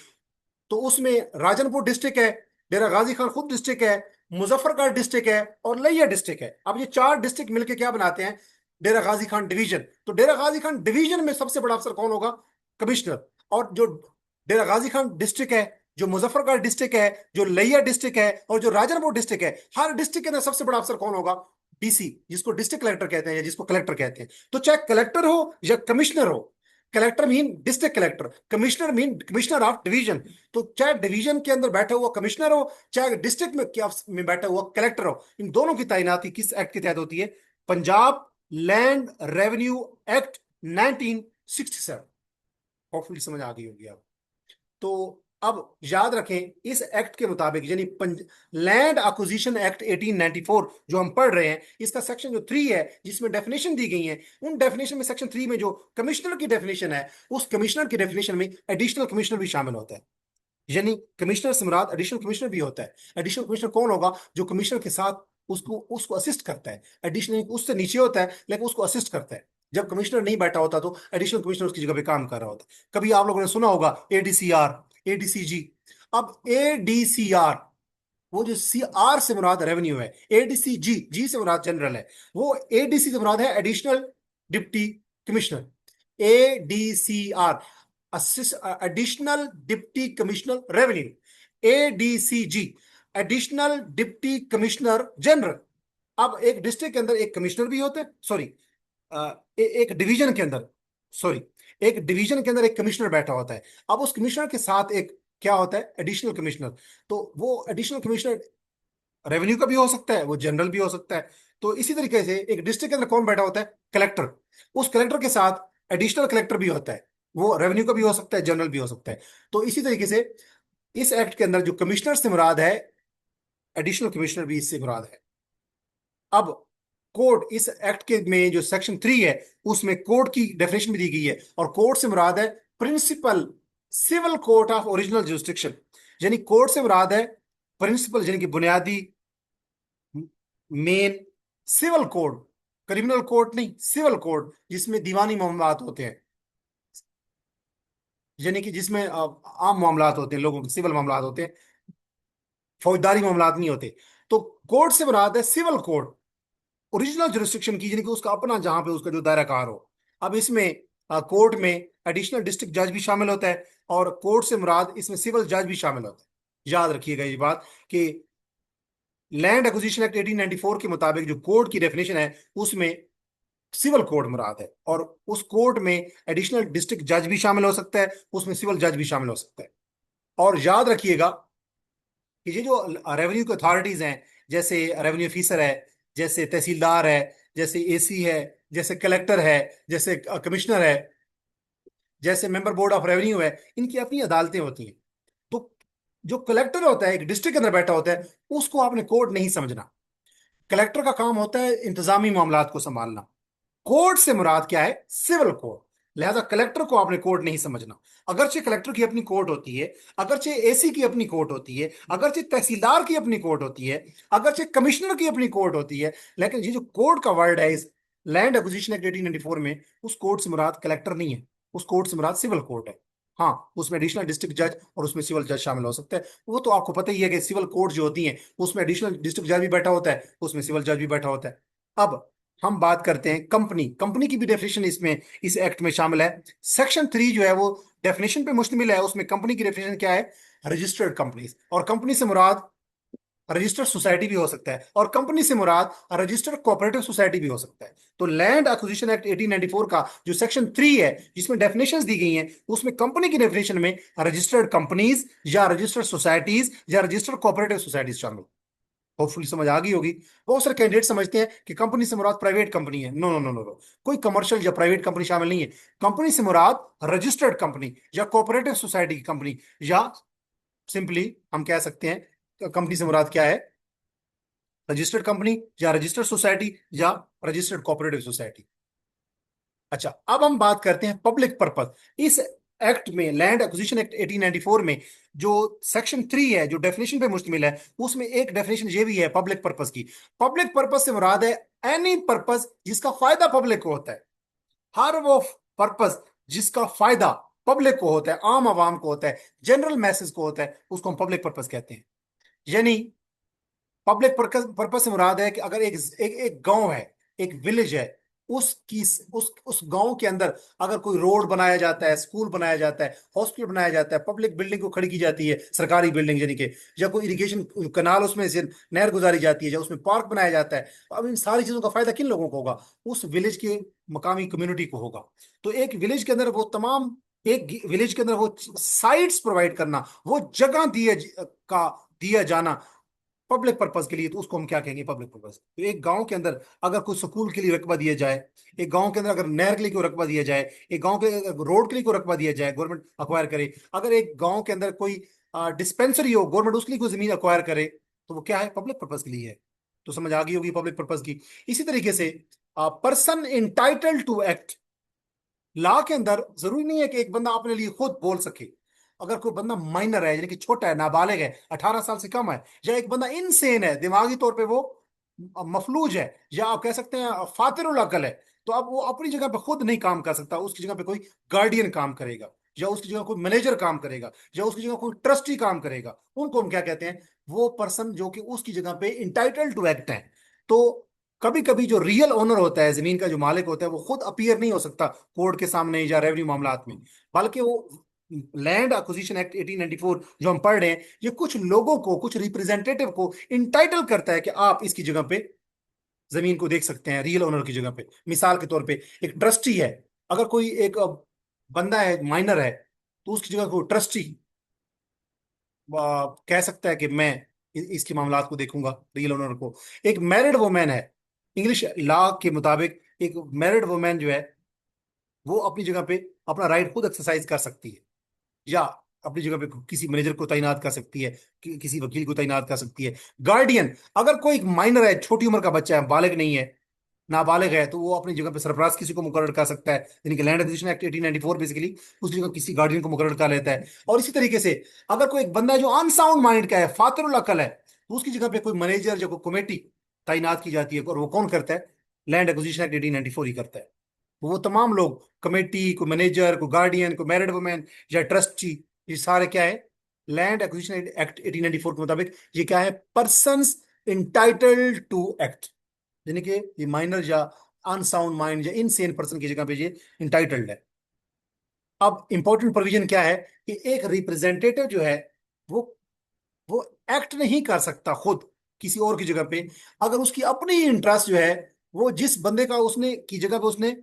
[SPEAKER 1] तो उसमें राजनपुर डिस्ट्रिक्ट है, डेरा गाजी खान खुद डिस्ट्रिक्ट है, मुजफ्फरगढ़ डिस्ट्रिक्ट है, और लिया डिस्ट्रिक्ट है। अब ये 4 डिस्ट्रिक्ट मिलकर क्या बनाते हैं, डेरा गाजी खान डिवीजन। तो डेरा गाजी खान डिवीजन में सबसे बड़ा अफसर कौन होगा, कमिश्नर। और जो डेरा गाजी खान डिस्ट्रिक्ट है, जो मुजफ्फरगढ़ डिस्ट्रिक्ट है, जो लिया डिस्ट्रिक्ट है, और जो राजनपुर डिस्ट्रिक्ट है, हर डिस्ट्रिक्ट के अंदर सबसे बड़ा अफसर कौन होगा, डीसी, जिसको डिस्ट्रिक्ट कलेक्टर कहते हैं या जिसको कलेक्टर कहते हैं। तो चाहे कलेक्टर हो या कमिश्नर हो, collector mean district collector, commissioner mean commissioner of division. तो चाहे डिवीजन के अंदर बैठा हुआ कमिश्नर हो, चाहे डिस्ट्रिक्ट में बैठा हुआ कलेक्टर हो, इन दोनों की तैनाती किस एक्ट के तहत होती है, Punjab land revenue act 1967। Hopefully समझ आ गई होगी अब। तो अब याद रखें, इस एक्ट के मुताबिक यानी लैंड एक्विजिशन एक्ट 1894 जो हम पढ़ रहे हैं, इसका सेक्शन जो 3 है जिसमें डेफिनेशन दी गई है, उन डेफिनेशन में सेक्शन 3 में जो कमिश्नर की डेफिनेशन है, उस कमिश्नर की डेफिनेशन में एडिशनल कमिश्नर भी शामिल होता है। यानी कमिश्नर से मुराद एडिशनल कमिश्नर भी होता है। एडिशनल कमिश्नर कौन होगा, जो कमिश्नर के साथ उसको उसको असिस्ट करता है। एडिशनल उससे नीचे होता है लेकिन उसको असिस्ट करता है। जब कमिश्नर नहीं बैठा होता तो एडिशनल कमिश्नर उसकी जगह पे काम कर रहा होता है। कभी आप लोगों ने सुना होगा एडीसीआर, एडीसीजी। अब एडीसीआर, वो जो सी आर से मुराद रेवेन्यू है, एडीसी जी, जी से मुराद जनरल है, वो एडीसी से मुराद है additional deputy commissioner. ADCR, additional deputy commissioner revenue, ADCG additional deputy commissioner general. अब एक डिस्ट्रिक्ट के अंदर एक कमिश्नर भी होते हैं, सॉरी, एक डिवीजन के अंदर, सॉरी, एक डिवीजन के अंदर एक कमिश्नर बैठा होता है। अब उस कमिश्नर के साथ एक क्या होता है, एडिशनल कमिश्नर। तो वो एडिशनल कमिश्नर रेवेन्यू का भी हो सकता है, वो जनरल भी हो सकता है। तो इसी तरीके से एक डिस्ट्रिक्ट के अंदर कौन बैठा होता है, कलेक्टर। उस कलेक्टर के साथ एडिशनल कलेक्टर भी होता है, वो रेवेन्यू का भी हो सकता है, जनरल भी हो सकता है। तो इसी तरीके से इस एक्ट के अंदर जो कमिश्नर से मुराद है, एडिशनल कमिश्नर भी इससे मुराद है। अब कोर्ट, इस एक्ट के में जो सेक्शन 3 है उसमें कोर्ट की डेफिनेशन भी दी गई है, और कोर्ट से मुराद है principal civil court of original jurisdiction. यानी कोर्ट से मुराद है प्रिंसिपल, यानी कि बुनियादी, main, civil court, criminal court नहीं, सिविल कोर्ट, जिसमें दीवानी मामलात होते हैं, यानी कि जिसमें आम मामलात होते हैं, लोगों के सिविल मामलात होते हैं, फौजदारी मामलात नहीं होते। तो कोर्ट से मुराद है सिविल कोर्ट ओरिजिनल जुरिस्डिक्शन की, यानी कि उसका अपना, जहां पे उसका जो दायरा कार हो। अब इसमें कोर्ट में एडिशनल डिस्ट्रिक्ट जज भी शामिल होता है, और कोर्ट से मुराद इसमें सिविल जज भी शामिल होता है। याद रखिएगा ये बात कि लैंड एक्विजिशन एक्ट 1894 के मुताबिक जो कोर्ट की डेफिनेशन है उसमें सिविल कोर्ट मुराद है, और उस कोर्ट में एडिशनल डिस्ट्रिक्ट जज भी शामिल हो सकता है, उसमें सिविल जज भी शामिल हो सकता है। और याद रखिएगा कि ये जो रेवेन्यू की अथॉरिटीज हैं, जैसे रेवेन्यू ऑफिसर है, जैसे तहसीलदार है, जैसे एसी है, जैसे कलेक्टर है, जैसे कमिश्नर है, जैसे मेंबर बोर्ड ऑफ रेवेन्यू है, इनकी अपनी अदालतें होती हैं। तो जो कलेक्टर होता है एक डिस्ट्रिक्ट के अंदर बैठा होता है, उसको आपने कोर्ट नहीं समझना। कलेक्टर का काम होता है इंतजामी मामलात को संभालना। कोर्ट से मुराद क्या है, सिविल कोर्ट। लिहाजा कलेक्टर को आपने कोर्ट नहीं समझना। अगरचे कलेक्टर की अपनी कोर्ट होती है, अगरचे एसी की अपनी कोर्ट होती है, अगरचे तहसीलदार की अपनी कोर्ट होती है, अगरचे कमिश्नर की अपनी कोर्ट होती है, लेकिन ये जो कोर्ट का वर्ड है इस लैंड एक्विजिशन एक्ट 1894 में, उस कोर्ट से मुराद कलेक्टर नहीं है, उस कोर्ट से मुराद सिविल कोर्ट है। हाँ, उसमें एडिशनल डिस्ट्रिक्ट जज और उसमें सिविल जज शामिल हो सकते हैं। वो तो आपको पता ही है कि सिविल कोर्ट जो होती है उसमें एडिशनल डिस्ट्रिक्ट जज भी बैठा होता है, उसमें सिविल जज भी बैठा होता है। अब हम बात करते हैं कंपनी, कंपनी की भी डेफिनेशन इसमें इस एक्ट में शामिल है। सेक्शन 3 जो है वो डेफिनेशन पे मुश्तमिल है। उसमें कंपनी की डेफिनेशन क्या है? Registered companies. और कंपनी से मुराद रजिस्टर्ड सोसाइटी भी हो सकता है, और कंपनी से मुराद रजिस्टर्ड कोऑपरेटिव सोसाइटी भी हो सकता है। तो लैंड एक्विजिशन एक्ट 1894 का जो सेक्शन 3 है जिसमें डेफिनेशंस दी गई हैं, उसमें कंपनी की डेफिनेशन में रजिस्टर्ड कंपनीज या रजिस्टर्ड सोसाइटीज या रजिस्टर्ड कोऑपरेटिव सोसाइटीज शामिल। होपफुली समझ आ गई होगी। बहुत सारे कैंडिडेट समझते हैं कि कंपनी से मुराद प्राइवेट कंपनी है। No no no no no, कोई कमर्शियल या प्राइवेट कंपनी शामिल नहीं है। कंपनी से मुराद रजिस्टर्ड कंपनी या कोऑपरेटिव सोसाइटी की कंपनी, या सिंपली हम कह सकते हैं कंपनी से मुराद क्या है? रजिस्टर्ड कंपनी या रजिस्टर्ड सोसाइटी या रजिस्टर्ड कोऑपरेटिव सोसाइटी। अच्छा, अब हम बात करते हैं पब्लिक पर्पस। इस एक्ट में, लैंड एक्विजिशन एक्ट 1894 में, जो सेक्शन 3 है जो डेफिनेशन पे मुश्तमिल है, उसमें एक डेफिनेशन ये भी है पब्लिक पर्पस की। पब्लिक पर्पस से मुराद है एनी पर्पस जिसका फायदा पब्लिक को होता है। हर वो पर्पस जिसका फायदा पब्लिक को होता है, आम आवाम को होता है, जनरल मैसेज को होता है, उसको हम पब्लिक पर्पस कहते हैं। यानी पब्लिक पर्पस से मुराद है कि अगर एक गांव है, एक विलेज है, उसकी उस गांव के अंदर अगर कोई रोड बनाया जाता है, स्कूल बनाया जाता है, हॉस्पिटल बनाया जाता है, पब्लिक बिल्डिंग को खड़ी की जाती है, सरकारी बिल्डिंग यानी कि, या कोई इरिगेशन कनाल उसमें से नहर गुजारी जाती है, या उसमें पार्क बनाया जाता है, तो अब इन सारी चीजों का फायदा किन लोगों को होगा? उस विलेज के मकामी कम्युनिटी को होगा। तो एक विलेज के अंदर वो तमाम, एक विलेज के अंदर वो साइट्स प्रोवाइड करना, वो जगह का दिया जाना पब्लिक पर्पज के लिए, तो उसको हम क्या कहेंगे? Public purpose. तो एक गांव के अंदर अगर कोई स्कूल के लिए रकबा दिया जाए, एक गांव के अंदर अगर नहर के लिए कोई रकबा दिया जाए, एक गांव के रोड के लिए कोई रकबा दिया जाए, गवर्नमेंट अक्वायर करे, अगर एक गांव के अंदर कोई डिस्पेंसरी हो, गवर्नमेंट उसके लिए कोई जमीन अक्वायर करे, तो वो क्या है? पब्लिक पर्पज के लिए है। तो समझ आ गई होगी पब्लिक पर्पज की। इसी तरीके से person entitled to act, law के अंदर जरूरी नहीं है कि एक बंदा अपने लिए खुद बोल सके। अगर कोई बंदा माइनर है, यानी कि छोटा है, नाबालिग है, 18 साल से कम है, या एक बंदा इनसेन है, दिमागी तौर पे वो मफलूज है, या आप कह सकते हैं फातिरुल अकल है, तो अब वो अपनी जगह पे खुद नहीं काम कर सकता, उसकी जगह पे कोई गार्डियन काम करेगा, या उसकी जगह कोई मैनेजर काम करेगा, या उसकी जगह कोई ट्रस्टी काम करेगा, उनको हम क्या कहते हैं? वो पर्सन जो कि उसकी जगह पे इंटाइटल्ड टू एक्ट है। तो कभी कभी जो रियल ओनर होता है, जमीन का जो मालिक होता है, वो खुद अपीयर नहीं हो सकता कोर्ट के सामने या रेवेन्यू मामलात में, बल्कि वो लैंड एक्विजिशन एक्ट 1894 जो हम पढ़ रहे हैं, ये कुछ लोगों को, कुछ रिप्रेजेंटेटिव को इंटाइटल करता है कि आप इसकी जगह पे जमीन को देख सकते हैं रियल ओनर की जगह पे। मिसाल के तौर पे एक ट्रस्टी है, अगर कोई एक बंदा है, माइनर है, तो उसकी जगह कोई ट्रस्टी कह सकता है कि मैं इसके मामलात को देखूंगा, रियल ओनर को। एक मैरिड वुमेन है, इंग्लिश लॉ के मुताबिक एक मैरिड वुमेन जो है, वो अपनी जगह पे अपना राइट खुद एक्सरसाइज कर सकती है, या अपनी जगह पे किसी मैनेजर को तैनात कर सकती है, किसी वकील को तैनात कर सकती है। गार्डियन, अगर कोई माइनर है, छोटी उम्र का बच्चा है, बालिग नहीं है, नाबालिग है, तो वो अपनी जगह पे सरफराज किसी को मुकर्रर कर सकता है, यानी कि लैंड एक्विजिशन एक्ट 1894 बेसिकली उस जगह किसी गार्डियन को मुकर्रर कर लेता है। और इसी तरीके से अगर कोई एक बंदा है जो अनसाउंड माइंड का है, फातिरुल अकल है, तो उसकी जगह पे कोई मैनेजर या कोई कमेटी तैनात की जाती है, और वो कौन करता है? लैंड एक्विजिशन एक्ट 1894 ही करता है। तो वो तमाम लोग, कमेटी, को मैनेजर, को गार्डियन, को मैरिड वुमेन या ट्रस्टी, ये सारे क्या है? लैंड एक्विजिशन एक्ट 1894 के मुताबिक ये क्या है? पर्सन्स इंटाइटल्ड टू एक्ट, यानी कि ये माइनर या अनसाउंड माइंड या इनसेन पर्सन की जगह पे ये इंटाइटल्ड है। अब इंपॉर्टेंट प्रोविजन क्या है कि एक रिप्रेजेंटेटिव जो है, वो वो एक्ट नहीं कर सकता खुद किसी और की जगह पे, अगर उसकी अपनी इंटरेस्ट जो है, वो जिस बंदे का उसने की जगह पे उसने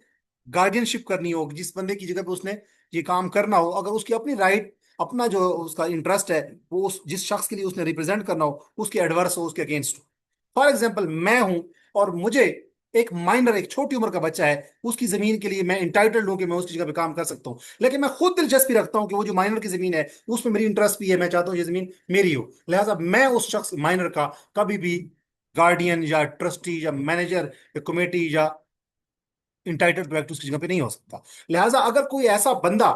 [SPEAKER 1] गार्डियनशिप करनी हो, जिस बंदे की जगह पे उसने ये काम करना हो, अगर उसकी अपनी राइट, अपना जो उसका इंटरेस्ट है, वो उस जिस शख्स के लिए उसने रिप्रेजेंट करना हो उसके एडवर्स हो, उसके अगेंस्ट हो। फॉर एग्जाम्पल मैं हूं, और मुझे एक माइनर, एक छोटी उम्र का बच्चा है, उसकी जमीन के लिए मैं इंटाइटल्ड हूं कि मैं उसकी जगह पे काम कर सकता हूं, लेकिन मैं खुद दिलचस्पी रखता हूं कि वो जो माइनर की जमीन है उसमें मेरी इंटरेस्ट भी है, मैं चाहता हूं ये जमीन मेरी हो, लिहाजा मैं उस शख्स माइनर का कभी भी गार्डियन या ट्रस्टी या मैनेजर या कमेटी या इंटाइटल्ड टू एक्ट उसकी जगह पे नहीं हो सकता। लिहाजा अगर कोई ऐसा बंदा,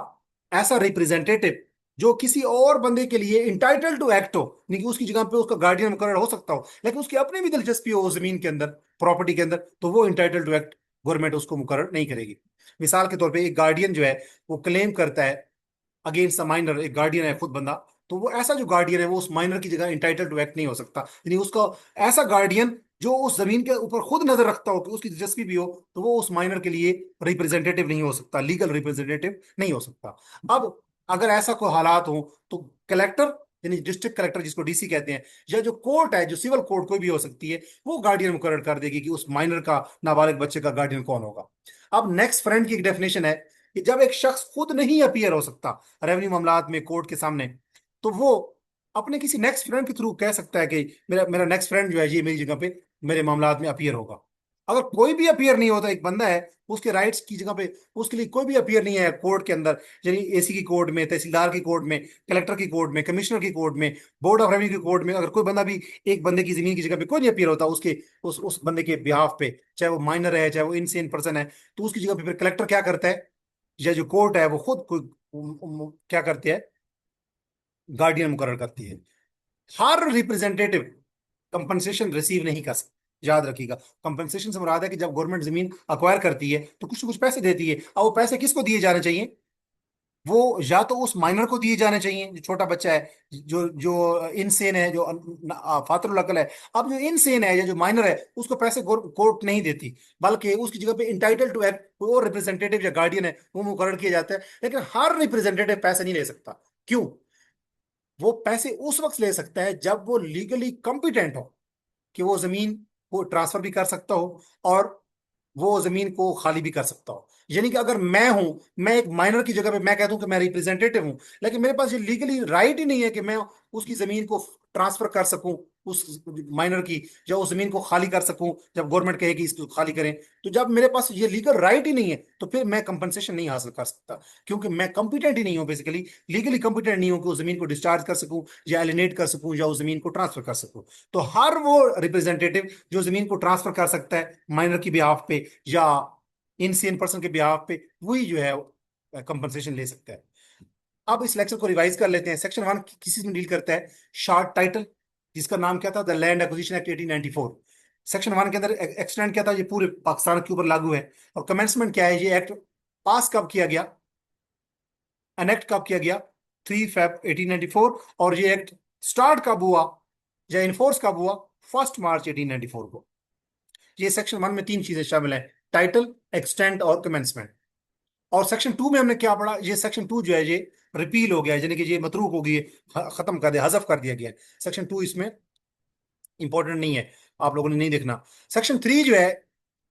[SPEAKER 1] ऐसा रिप्रेजेंटेटिव जो किसी और बंदे के लिए इंटाइटल्ड टू एक्ट हो, नहीं कि उसकी जगह पे उसका गार्डियन मुकर्रर हो सकता हो, लेकिन उसकी अपनी भी दिलचस्पी हो उस जमीन के अंदर, प्रॉपर्टी के अंदर, तो वो इंटाइटल्ड टू एक्ट गवर्नमेंट उसको मुकर्रर नहीं करेगी। मिसाल के तौर पे एक गार्डियन जो है, वो क्लेम करता है अगेंस्ट अ माइनर, एक गार्डियन है खुद बंदा, तो वो ऐसा जो गार्डियन है वो उस माइनर की जगह इंटाइटल टू एक्ट नहीं हो सकता, यानी उसका ऐसा गार्डियन जो उस जमीन के ऊपर खुद नजर रखता हो कि उसकी दिलचस्पी भी हो, तो वो उस माइनर के लिए रिप्रेजेंटेटिव नहीं हो सकता, लीगल रिप्रेजेंटेटिव नहीं हो सकता। अब अगर ऐसा कोई हालात हो, तो कलेक्टर यानी डिस्ट्रिक्ट कलेक्टर जिसको डीसी कहते हैं, या जो कोर्ट है, जो सिविल कोर्ट कोई भी हो सकती है, वो गार्डियन मुकर्रर कर देगी कि उस माइनर का, नाबालिग बच्चे का गार्डियन कौन होगा। अब नेक्स्ट फ्रेंड की एक डेफिनेशन है कि जब एक शख्स खुद नहीं अपीयर हो सकता रेवेन्यू मामलात में कोर्ट के सामने, तो वो अपने किसी नेक्स्ट फ्रेंड के थ्रू कह सकता है कि मेरा मेरा नेक्स्ट फ्रेंड जो है ये मेरी जगह पे मेरे मामलात में अपीयर होगा। अगर कोई भी अपीयर नहीं होता, एक बंदा है उसके राइट्स की जगह पे, उसके लिए कोई भी अपीयर नहीं है कोर्ट के अंदर, यानी एसी की कोर्ट में, तहसीलदार की कोर्ट में, कलेक्टर की कोर्ट में, कमिश्नर की कोर्ट में, बोर्ड ऑफ रेवेन्यू की कोर्ट में, अगर कोई बंदा भी एक बंदे की जमीन की जगह पे कोई नहीं अपीयर होता उसके, उस बंदे के बिहाफ पे, चाहे वो माइनर है चाहे वो इनसेन पर्सन है, तो उसकी जगह पे फिर कलेक्टर क्या करता है, या जो कोर्ट है वो खुद कोई क्या करती है, गार्डियन मुकर्रर करती है। हर रिप्रेजेंटेटिव कंपनसेशन रिसीव नहीं कर सकता। याद रखिएगा, कंपनसेशन से मुराद है कि जब गवर्नमेंट जमीन अक्वायर करती है तो कुछ ना कुछ पैसे देती है, और वो पैसे किसको दिए जाने चाहिए? वो या तो उस माइनर को दिए जाने चाहिए जो छोटा बच्चा है, जो जो इनसेन है, जो फातरुल अकल है। अब जो इनसेन है या जो माइनर है उसको पैसे कोर्ट नहीं देती, बल्कि उसकी जगह पे इंटाइटल टू एक्ट कोई और रिप्रेजेंटेटिव या गार्डियन है वो मुकर्रर किया जाता है। लेकिन हर रिप्रेजेंटेटिव पैसे नहीं ले सकता। क्यों? वो पैसे उस वक्त ले सकता है जब वो लीगली कॉम्पिटेंट हो कि वो जमीन को ट्रांसफर भी कर सकता हो और वो जमीन को खाली भी कर सकता हो। यानी कि अगर मैं हूं, मैं एक माइनर की जगह पे मैं कह दूं कि मैं रिप्रेजेंटेटिव हूं, लेकिन मेरे पास ये लीगली राइट ही नहीं है कि मैं उसकी जमीन को ट्रांसफर कर सकूं, उस माइनर की, या उस जमीन को खाली कर सकूं जब गवर्नमेंट कहे कि इसको खाली करें। तो जब मेरे पास ये लीगल राइट ही नहीं है, तो फिर मैं कंपनसेशन नहीं हासिल कर सकता, क्योंकि मैं कंपिटेंट ही नहीं हूं, बेसिकली लीगली कंपिटेंट नहीं हूं कि उस जमीन को डिस्चार्ज कर सकूं या एलिनेट कर सकूं या उस जमीन को ट्रांसफर कर सकूं। तो हर वो रिप्रेजेंटेटिव जो जमीन को ट्रांसफर कर सकता है माइनर की बिहाफ पे या इनसेन पर्सन के बिहाफ पे, वही जो है कंपनसेशन ले सकता है। अब इस लेक्चर को रिवाइज कर लेते हैं। सेक्शन 1 किसी में डील करता है शॉर्ट टाइटल, जिसका नाम क्या था, the land acquisition act 1894। Section 1 के अंदर एक्सटेंड क्या था, ये पूरे पाकिस्तान के ऊपर लागू है। और कमेंसमेंट क्या है, ये एक्ट पास कब किया गया, एनेक्ट कब किया गया, 3 फरवरी 1894। और ये एक्ट स्टार्ट कब हुआ या इन्फोर्स कब हुआ, 1 मार्च 1894 को। ये सेक्शन 1 में तीन चीजें शामिल हैं, टाइटल, एक्सटेंट और कमेंसमेंट। और सेक्शन 2 में हमने क्या पढ़ा, ये सेक्शन 2 जो है ये रिपील हो गया है, यानी कि ये मतरूक हो गई है, खत्म कर दिया, हजफ कर दिया गया है। सेक्शन 2 इसमें इंपॉर्टेंट नहीं है, आप लोगों ने नहीं देखना। सेक्शन 3 जो है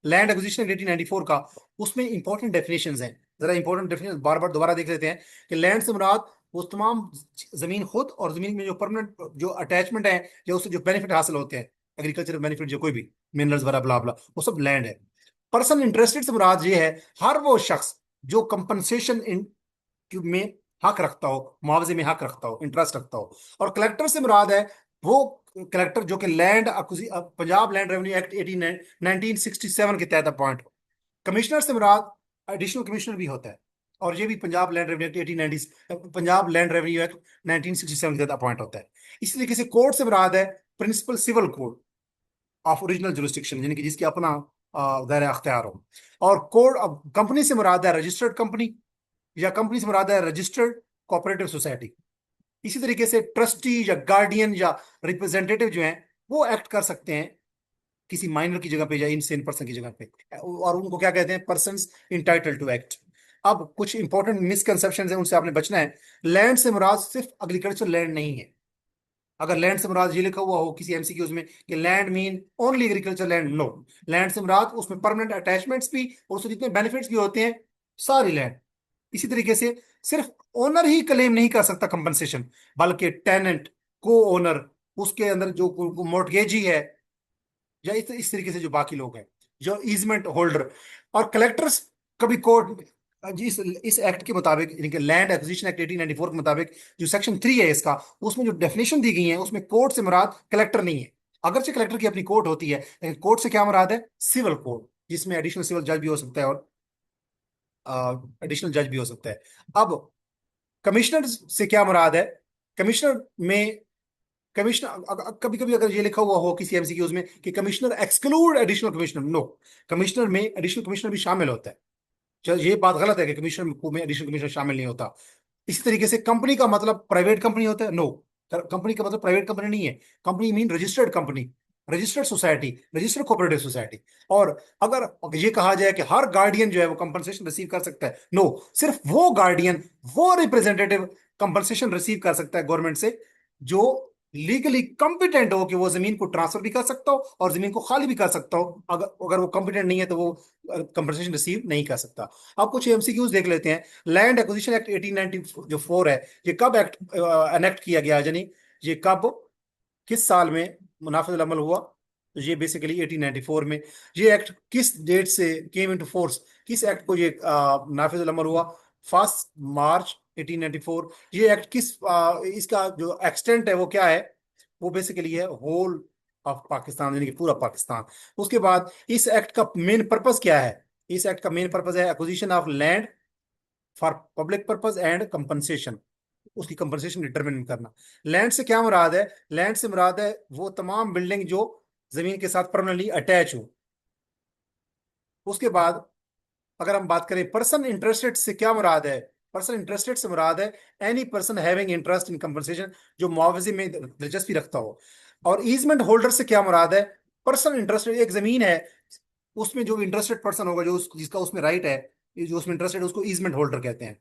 [SPEAKER 1] लैंड एक्विजिशन 1894 का, उसमें इंपॉर्टेंट डेफिनेशंस हैं। जरा इंपॉर्टेंट डेफिनेशन बार बार दोबारा देख लेते हैं कि लैंड से मुराद वो तमाम जमीन खुद, और जमीन में जो परमानेंट जो अटैचमेंट है या उससे जो बेनिफिट हासिल होते हैं, एग्रीकल्चर बेनिफिट जो कोई भी मिनरल्स वगैरह ब्ला ब्ला, वो सब लैंड है। पर्सन इंटरेस्टेड से मुराद ये है हर वो शख्स जो कंपनसेशन में हक रखता हो, मुआवजे में हक रखता हो, इंटरेस्ट रखता हो। और कलेक्टर से मुराद है वो कलेक्टर जो कि land Punjab land revenue act 1967 के तहत अपॉइंट हो। कमिश्नर से मुराद एडिशनल कमिश्नर भी होता है, और ये भी Punjab land revenue act 1890, Punjab land revenue act 1967 के तहत अपॉइंट होता है। इसी तरीके से कोर्ट से मुराद है principal civil court of original jurisdiction, यानी कि जिसकी अपना दायरा अख्तियार हो। और कोर्ट अब कंपनी से मुराद है रजिस्टर्ड कंपनी, या कंपनी से मुराद है रजिस्टर्ड कोऑपरेटिव सोसाइटी। इसी तरीके से ट्रस्टी या गार्डियन या रिप्रेजेंटेटिव जो हैं वो एक्ट कर सकते हैं किसी माइनर की जगह पे या इनसेन पर्सन की जगह पे, और उनको क्या कहते हैं, पर्संस इंटाइटल टू एक्ट। अब कुछ इंपॉर्टेंट मिसकंसेप्शन है, उनसे आपने बचना है। लैंड से मुराद सिर्फ एग्रीकल्चर लैंड नहीं है। अगर लैंड से मुराद ये लिखा हुआ हो किसी एमसीक्यूज में कि land mean only agriculture land, no. Land से मुराद उसमें परमानेंट अटैचमेंट्स भी और उसके जितने बेनिफिट्स भी होते हैं, सारी लैंड। इसी तरीके से सिर्फ ओनर ही क्लेम नहीं कर सकता कंपनसेशन, बल्कि टेनेंट, को ओनर, उसके अंदर जो मोर्टगेजी है, या इस तरीके से जो बाकी लोग हैं, जो ईजमेंट होल्डर। और कलेक्टर्स कभी कोर्ट, इस एक्ट के मुताबिक, यानी कि लैंड एक्विजिशन एक्ट 1894 के मुताबिक, जो सेक्शन 3 है इसका, उसमें जो डेफिनेशन दी गई है उसमें कोर्ट से मुराद कलेक्टर नहीं है। अगरचे कलेक्टर की अपनी कोर्ट होती है, लेकिन कोर्ट से क्या मुराद है, सिविल कोर्ट, जिसमें एडिशनल सिविल जज भी हो सकता है और एडिशनल जज भी हो सकता है। अब कमिश्नर से क्या मुराद है, कमिश्नर में, कमिश्नर कभी कभी अगर ये लिखा हुआ हो किसी एमसीक्यूज में कि commissioner exclude additional commissioner, no. Commissioner में एडिशनल कमिश्नर भी शामिल होता है। चल ये बात गलत है कि कमिश्नर को में एडिशनल कमिश्नर शामिल नहीं होता। इसी तरीके से कंपनी का मतलब प्राइवेट कंपनी होता है, नो। कंपनी का मतलब प्राइवेट कंपनी नहीं है। Company mean registered company, registered society, registered cooperative society. और अगर ये कहा जाए कि हर गार्डियन जो है वो कंपनसेशन रिसीव कर सकता है, नो, सिर्फ वो गार्डियन, वो रिप्रेजेंटेटिव कंपनसेशन रिसीव कर सकता है गवर्नमेंट से जो लीगली कॉम्पिटेंट हो कि वो जमीन को ट्रांसफर भी कर सकता हो और जमीन को खाली भी कर सकता हो। अगर अगर वो कॉम्पिटेंट नहीं है तो वो कंपनसेशन रिसीव नहीं कर सकता। अब कुछ एमसीक्यूज देख लेते हैं। लैंड एक्विजिशन एक्ट 1890 जो 4 है, ये कब एक्ट एनेक्ट किया गया, यानी ये कब, किस साल में मुनाफिज अमल हुआ? तो ये बेसिकली 1894 में। ये एक्ट किस डेट से केम इनटू फोर्स, किस एक्ट को ये नाफिज अमल हुआ? 1 मार्च 1894। ये एक्ट किस इसका जो एक्सटेंट है वो क्या है? वो बेसिकली है होल ऑफ पाकिस्तान, यानी कि पूरा पाकिस्तान। उसके बाद इस एक्ट का मेन पर्पस क्या है? इस एक्ट का मेन पर्पस है acquisition of land for public purpose and compensation, उसकी कंपनसेशन डिटरमिन करना। लैंड से क्या मुराद है? लैंड से मुराद है वो तमाम बिल्डिंग जो जमीन के साथ परमानेंटली अटैच हो। उसके बाद अगर हम बात करें पर्सन इंटरेस्टेड से क्या मुराद है? पर्सन इंटरेस्टेड से मुराद है any person having interest in compensation, जो मुआवजे में दिलचस्पी रखता हो। और ईजमेंट होल्डर से क्या मुराद है? पर्सन इंटरेस्टेड, एक जमीन है उसमें जो इंटरेस्टेड पर्सन होगा, जिसका उसमें राइट है, ये जो उसमें इंटरेस्टेड है, उसको ईजमेंट होल्डर कहते हैं।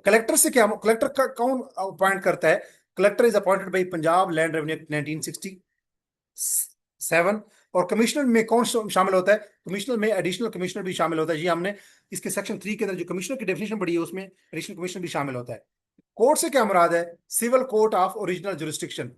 [SPEAKER 1] कलेक्टर से क्या, कलेक्टर का कौन अपॉइंट करता है? Collector is appointed by Punjab land revenue act 1967। और कमिश्नर में कौन शामिल होता है? कमिश्नर में एडिशनल कमिश्नर भी शामिल होता है। ये हमने इसके सेक्शन 3 के अंदर जो कमिश्नर की डेफिनेशन पढ़ी है उसमें एडिशनल कमिश्नर भी शामिल होता है। कोर्ट से क्या मुराद है? Civil court of original jurisdiction.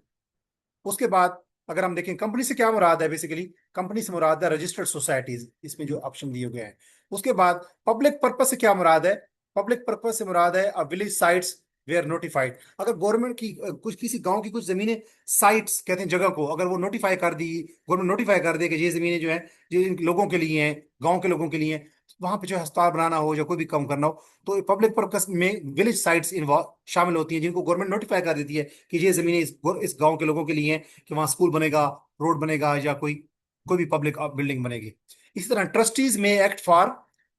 [SPEAKER 1] उसके बाद अगर हम देखें कंपनी से क्या मुराद है, बेसिकली कंपनी से मुराद है रजिस्टर्ड सोसाइटीज, इसमें जो ऑप्शन दिए गए हैं। उसके बाद पब्लिक पर्पस से क्या मुराद है? पब्लिक पर्पस से मुराद है विलेज साइट्स वेयर नोटिफाइड। अगर गवर्नमेंट की कुछ किसी गांव की कुछ जमीनें, साइट्स कहते हैं जगह को, अगर वो नोटिफाई कर दी, गवर्नमेंट नोटिफाई कर दे कि ये जमीनें जो है ये इन लोगों के लिए हैं, गांव के लोगों के लिए हैं, वहां पे जो है अस्पताल बनाना हो या कोई भी काम करना हो, तो पब्लिक पर्पस में विलेज साइट्स इन्वॉल्व शामिल होती हैं, जिनको गवर्नमेंट नोटिफाई कर देती है कि ये जमीनें इस गांव के लोगों के लिए हैं, कि वहां स्कूल बनेगा, रोड बनेगा, या कोई कोई भी पब्लिक बिल्डिंग बनेगी। इसी तरह ट्रस्टीज में एक्ट फॉर,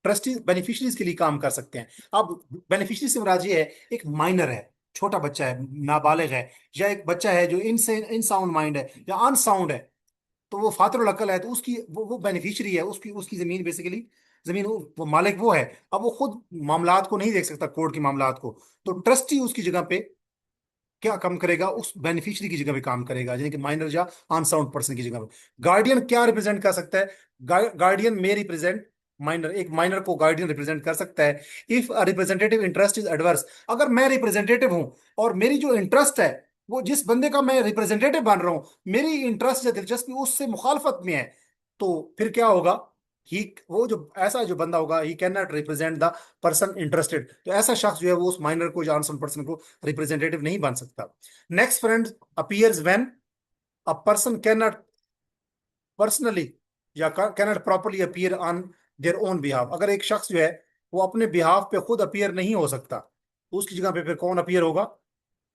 [SPEAKER 1] ट्रस्टीज बेनिफिशरीज के लिए काम कर सकते हैं। अब बेनिफिशरी से मुराद ये है, एक माइनर है, छोटा बच्चा है, नाबालिग है, या एक बच्चा है जो इनसाउंड माइंड है या अनसाउंड है, तो वो फातरुल अकल है, तो उसकी वो बेनिफिशियरी है, उसकी उसकी जमीन बेसिकली, जमीन वो मालिक वो है। अब वो खुद मामलात को नहीं देख सकता, कोर्ट के मामलात को, तो ट्रस्टी उसकी जगह पे क्या काम करेगा? उस बेनिफिशियरी की जगह पे काम करेगा, यानी कि माइनर या अनसाउंड पर्सन की जगह पे। गार्डियन क्या रिप्रेजेंट कर सकता है? गार्डियन में रिप्रेजेंट माइनर, एक माइनर को गार्डियन रिप्रेजेंट कर सकता है if representative interest is adverse. अगर मैं रिप्रेजेंटेटिव हूं और मेरी जो इंटरेस्ट है, वो जिस बंदे का मैं रिप्रेजेंटेटिव बन रहा हूं, मेरी इंटरेस्ट या दिलचस्पी उससे मुखालफत में है, तो फिर क्या होगा? ही, वो जो ऐसा जो बंदा होगा, he can not represent the person interested, तो ऐसा शख्स जो है वो उस माइनर को या अनसन पर्सन को रिप्रेजेंटेटिव नहीं बन सकता। Next friend appears when a person can not personally या can not properly appear on their own behalf. अगर एक शख्स जो है वो अपने बिहाफ पे खुद अपीयर नहीं हो सकता, तो उसकी जगह पे फिर कौन अपीयर होगा?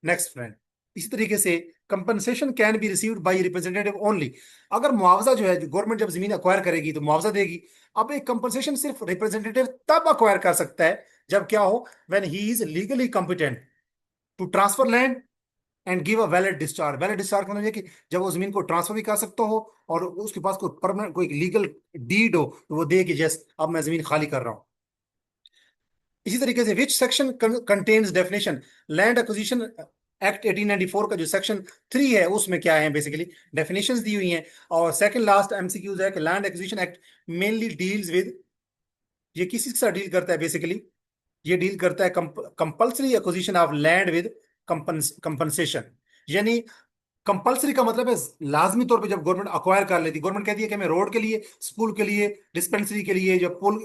[SPEAKER 1] Next friend. इसी तरीके से compensation can be received by representative only. अगर मुआवजा जो है, गवर्नमेंट जब जमीन अक्वायर करेगी तो मुआवजा देगी। अब एक कंपनसेशन सिर्फ रिप्रेजेंटेटिव तब अक्वायर कर सकता है जब क्या हो? When he is legally competent to transfer land and give a valid discharge. Valid discharge का मतलब ये कि जब वो जमीन को ट्रांसफर भी कर सकता हो और उसके पास कोई परमानेंट कोई लीगल डीड हो, तो वो दे कि जस्ट अब मैं जमीन खाली कर रहा हूं। इसी तरीके से which section contains definition? Land acquisition act 1894 का जो सेक्शन 3 है उसमें क्या है? बेसिकली डेफिनेशंस दी हुई हैं। और सेकंड लास्ट एमसीक्यूज है कि land acquisition act mainly deals with, ये किसी के साथ डील करता है? बेसिकली ये डील करता है compulsory acquisition of land with compensation. यानी कंपल्सरी का मतलब है लाजमी तौर पे जब गवर्नमेंट अक्वायर कर लेती, गवर्नमेंट कहती है कि हमें रोड के लिए, स्कूल के लिए, डिस्पेंसरी के लिए, या पुल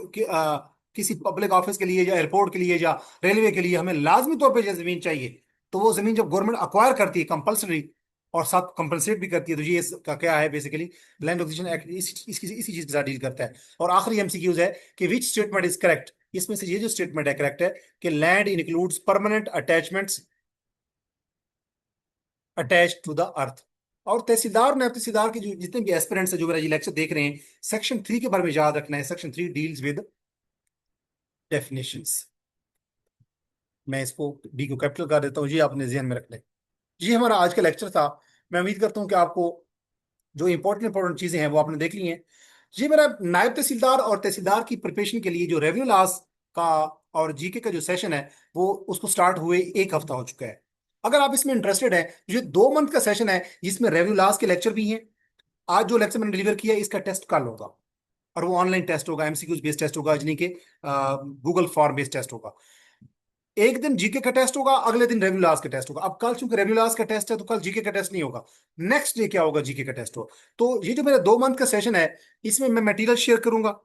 [SPEAKER 1] किसी पब्लिक ऑफिस के लिए, या एयरपोर्ट के लिए, या रेलवे के लिए हमें लाजमी तौर पे जो जमीन चाहिए, तो वो जमीन जब गवर्नमेंट अक्वायर करती है कंपल्सरी और साथ कंपनसेट भी करती है, तो ये इसका क्या है? बेसिकली लैंड एक्विजिशन एक्ट इसी चीज के साथ डील करता है। और आखिरी एमसीक्यूज है कि विच स्टेटमेंट इज करेक्ट? इसमें से ये जो स्टेटमेंट है करेक्ट है कि land includes permanent attachments attach to the earth. और तहसीलदार ने, तहसीलदार के जो जितने भी एस्पिरेंट्स है जो मेरा ये लेक्चर देख रहे हैं, सेक्शन 3 के बारे में याद रखना है। Section 3 deals with definitions. मैं इसको डी को कैपिटल कर देता हूँ, ये आपने ध्यान में रख लें। ये हमारा आज का लेक्चर था। मैं उम्मीद करता हूँ कि आपको जो इंपॉर्टेंट इंपॉर्टेंट चीजें हैं वो आपने देख ली हैं। ये मेरा नायब तहसीलदार और तहसीलदार की प्रिपरेशन के लिए जो रेवेन्यू लॉस का और जीके का जो सेशन है वो उसको स्टार्ट हुए 1 हफ्ता हो चुका है। अगर आप इसमें इंटरेस्टेड है, ये 2 मंथ का सेशन है जिसमें रेवेन्यू लॉस के लेक्चर भी हैं। आज जो लेक्चर मैंने डिलीवर किया है इसका टेस्ट कल होगा, और वो ऑनलाइन टेस्ट होगा, एमसीक्यूज बेस्ड टेस्ट होगा, यानी कि गूगल फॉर्म बेस्ड टेस्ट होगा। एक दिन जीके का टेस्ट होगा, अगले दिन रेव्यू लास्ट का टेस्ट होगा। अब कल चूंकि रेव्यू लास्ट का टेस्ट है तो कल जीके का टेस्ट नहीं होगा, नेक्स्ट डे क्या होगा, जीके का टेस्ट होगा। तो ये जो मेरा 2 मंथ का सेशन है इसमें मैं मटेरियल शेयर करूंगा,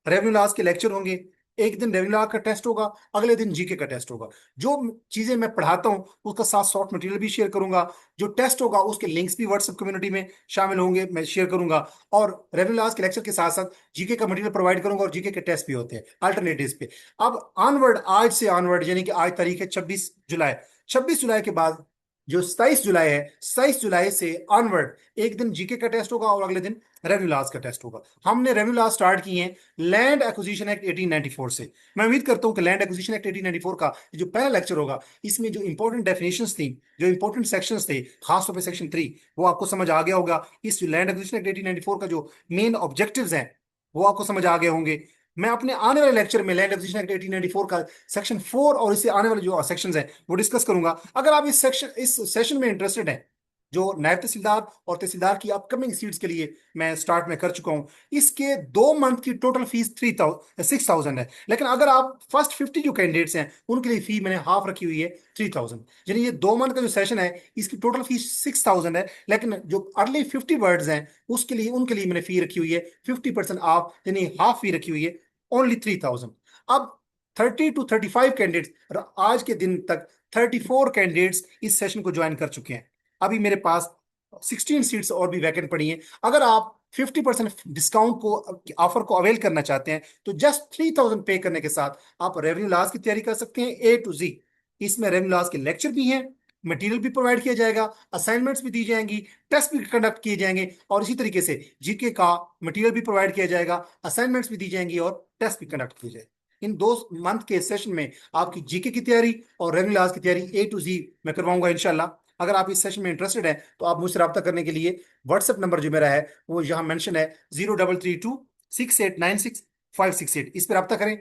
[SPEAKER 1] रेव्यू लास्ट के लेक्चर होंगे, एक दिन रेव्यू लास्ट का टेस्ट होगा, अगले दिन जीके का टेस्ट होगा। जो चीजें मैं पढ़ाता हूँ उसका साथ सॉफ्ट मटेरियल भी शेयर करूंगा। जो टेस्ट होगा उसके लिंक्स भी व्हाट्सएप कम्युनिटी में शामिल होंगे, मैं शेयर करूंगा। और रेव्यू लास्ट के लेक्चर के साथ साथ जीके का मटेरियल प्रोवाइड करूंगा, और जीके के टेस्ट भी होते हैं अल्टरनेटिव पे। अब ऑनवर्ड, आज से ऑनवर्ड, यानी कि आज तारीख है 26 जुलाई, 26 जुलाई के बाद जो 27 जुलाई है, 27 जुलाई से ऑनवर्ड एक दिन जीके का टेस्ट होगा और अगले दिन रेवेन्यू लॉस का टेस्ट होगा। हमने रेवेन्यू लॉस स्टार्ट किए हैं लैंड एक्विजिशन एक्ट 1894 से। मैं उम्मीद करता हूं कि लैंड एक्विजिशन एक्ट 1894 का जो पहला लेक्चर होगा इसमें जो इंपॉर्टेंट डेफिनेशंस थी, जो इंपॉर्टेंट सेक्शंस थे, खासतौर पे सेक्शन 3, वो आपको समझ आ गया होगा। इस लैंड एक्विजिशन एक्ट 1894 का जो मेन ऑब्जेक्टिव्स हैं वो आपको समझ आ गए होंगे। मैं अपने आने वाले लेक्चर में लैंड एक्विजिशन एक्ट 1894 का सेक्शन 4 और इससे आने वाले जो सेक्शंस हैं वो डिस्कस करूंगा। अगर आप इस सेशन में इंटरेस्टेड हैं, जो नायब तहसीलदार और तहसीलदार की अपकमिंग सीट्स के लिए मैं स्टार्ट में कर चुका हूं, इसके 2 मंथ की टोटल फीस 6,000 है। लेकिन अगर आप फर्स्ट 50 जो कैंडिडेट्स हैं उनके लिए फी मैंने हाफ रखी हुई है 3,000। यानी ये 2 मंथ का जो सेशन है इसकी टोटल फीस 6,000 है, लेकिन जो अर्ली 50 वर्ड्स हैं उसके लिए, उनके लिए मैंने फी रखी हुई है 50% ऑफ, यानी हाफ फी रखी हुई है ओनली 3,000। अब 30 to 35 कैंडिडेट्स, आज के दिन तक 34 कैंडिडेट्स इस सेशन को ज्वाइन कर चुके हैं। अभी मेरे पास 16 सीट्स और भी वैकेंट पड़ी हैं। अगर आप 50% डिस्काउंट को, ऑफर को अवेल करना चाहते हैं, तो जस्ट 3,000 पे करने के साथ आप रेवेन्यू लॉस की तैयारी कर सकते हैं A to Z। इसमें रेवेन्यू लॉस के लेक्चर भी हैं, मटेरियल भी प्रोवाइड किया जाएगा, असाइनमेंट्स भी दी जाएंगी, टेस्ट भी कंडक्ट किए जाएंगे, और इसी तरीके से जीके का मटेरियल भी प्रोवाइड किया जाएगा, असाइनमेंट्स भी दी जाएंगी और टेस्ट भी कंडक्ट किए जाएंगे। इन 2 मंथ के सेशन में आपकी जीके की तैयारी और रेवेन्यू लॉस की तैयारी A to Z मैं करवाऊंगा इंशाल्लाह। अगर आप इस सेशन में इंटरेस्टेड है तो आप मुझसे रब्ता करने के लिए व्हाट्सएप नंबर जो मेरा है वो यहाँ मेंशन है, 03326896 568, इस पर रब्ता करें।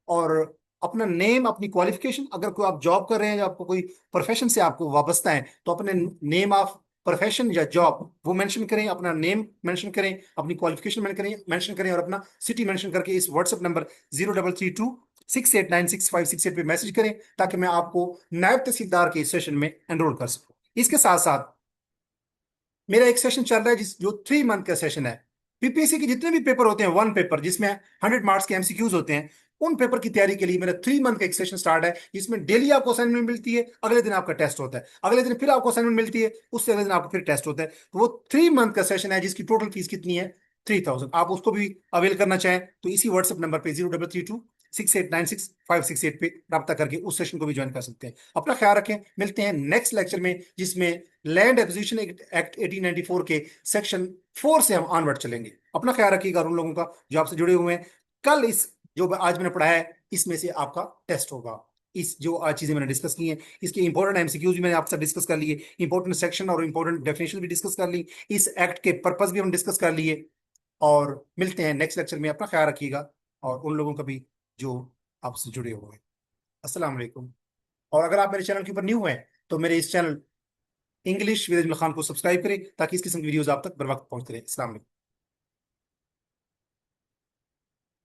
[SPEAKER 1] और अपना नेम, अपनी क्वालिफिकेशन, अगर कोई आप जॉब कर रहे हैं या आपको कोई प्रोफेशन से आपको वाबस्ता है तो अपने नेम ऑफ प्रोफेशन या जॉब वो मेंशन करें, अपना नेम मेंशन करें, अपनी क्वालिफिकेशन मेंशन करें और अपना सिटी मेंशन करके इस व्हाट्सएप नंबर 03326896 568 पे मैसेज करें, ताकि मैं आपको नायब तहसीलदार के इस सेशन में एनरोल कर सकूं। इसके साथ साथ मेरा एक सेशन चल रहा है जो 3 मंथ का सेशन है। पीपीएससी के जितने भी पेपर होते हैं, वन पेपर जिसमें 100 मार्क्स के एमसीक्यूज होते हैं, उन पेपर की तैयारी के लिए मेरा 3 मंथ का एक सेशन स्टार्ट है, जिसमें डेली आपको असाइनमेंट मिलती है, अगले दिन आपका टेस्ट होता है, अगले दिन फिर आपको असाइनमेंट मिलती है, उससे अगले दिन आपको फिर टेस्ट होता है। तो वो 3 मंथ का सेशन है जिसकी टोटल फीस कितनी है, 3,000। आप उसको भी अवेल करना चाहें तो इसी व्हाट्सएप नंबर पे 03326896 568 पे रब्ता करके उस सेशन को भी ज्वाइन कर सकते हैं। अपना ख्याल रखें, मिलते हैं नेक्स्ट लेक्चर में जिसमें लैंड एक्विजिशन एक्ट 1894 के सेक्शन 4 से हम ऑनवर्ड चलेंगे। अपना ख्याल रखिएगा, और उन लोगों का जो आपसे जुड़े हुए हैं। कल इस जो आज मैंने पढ़ा है इसमें से आपका टेस्ट होगा। इस जो आज चीजें मैंने डिस्कस की हैं इसके इंपॉर्टेंट एमसीक्यूज भी मैंने आपसे डिस्कस कर लिए, इंपॉर्टेंट सेक्शन और इंपॉर्टेंट डेफिनेशन भी डिस्कस कर ली, इस एक्ट के पर्पस भी हम डिस्कस कर लिए। और मिलते हैं नेक्स्ट लेक्चर में। अपना ख्याल रखिएगा और उन लोगों का भी जो आपसे जुड़े हुए हैं। अस्सलाम वालेकुम। और अगर आप मेरे चैनल के ऊपर न्यू हैं तो मेरे इस channel English with Ajmal Khan को सब्सक्राइब करें, ताकि इस किस्म की वीडियोस आप तक बर वक्त पहुंचते रहें। अस्सलाम वालेकुम।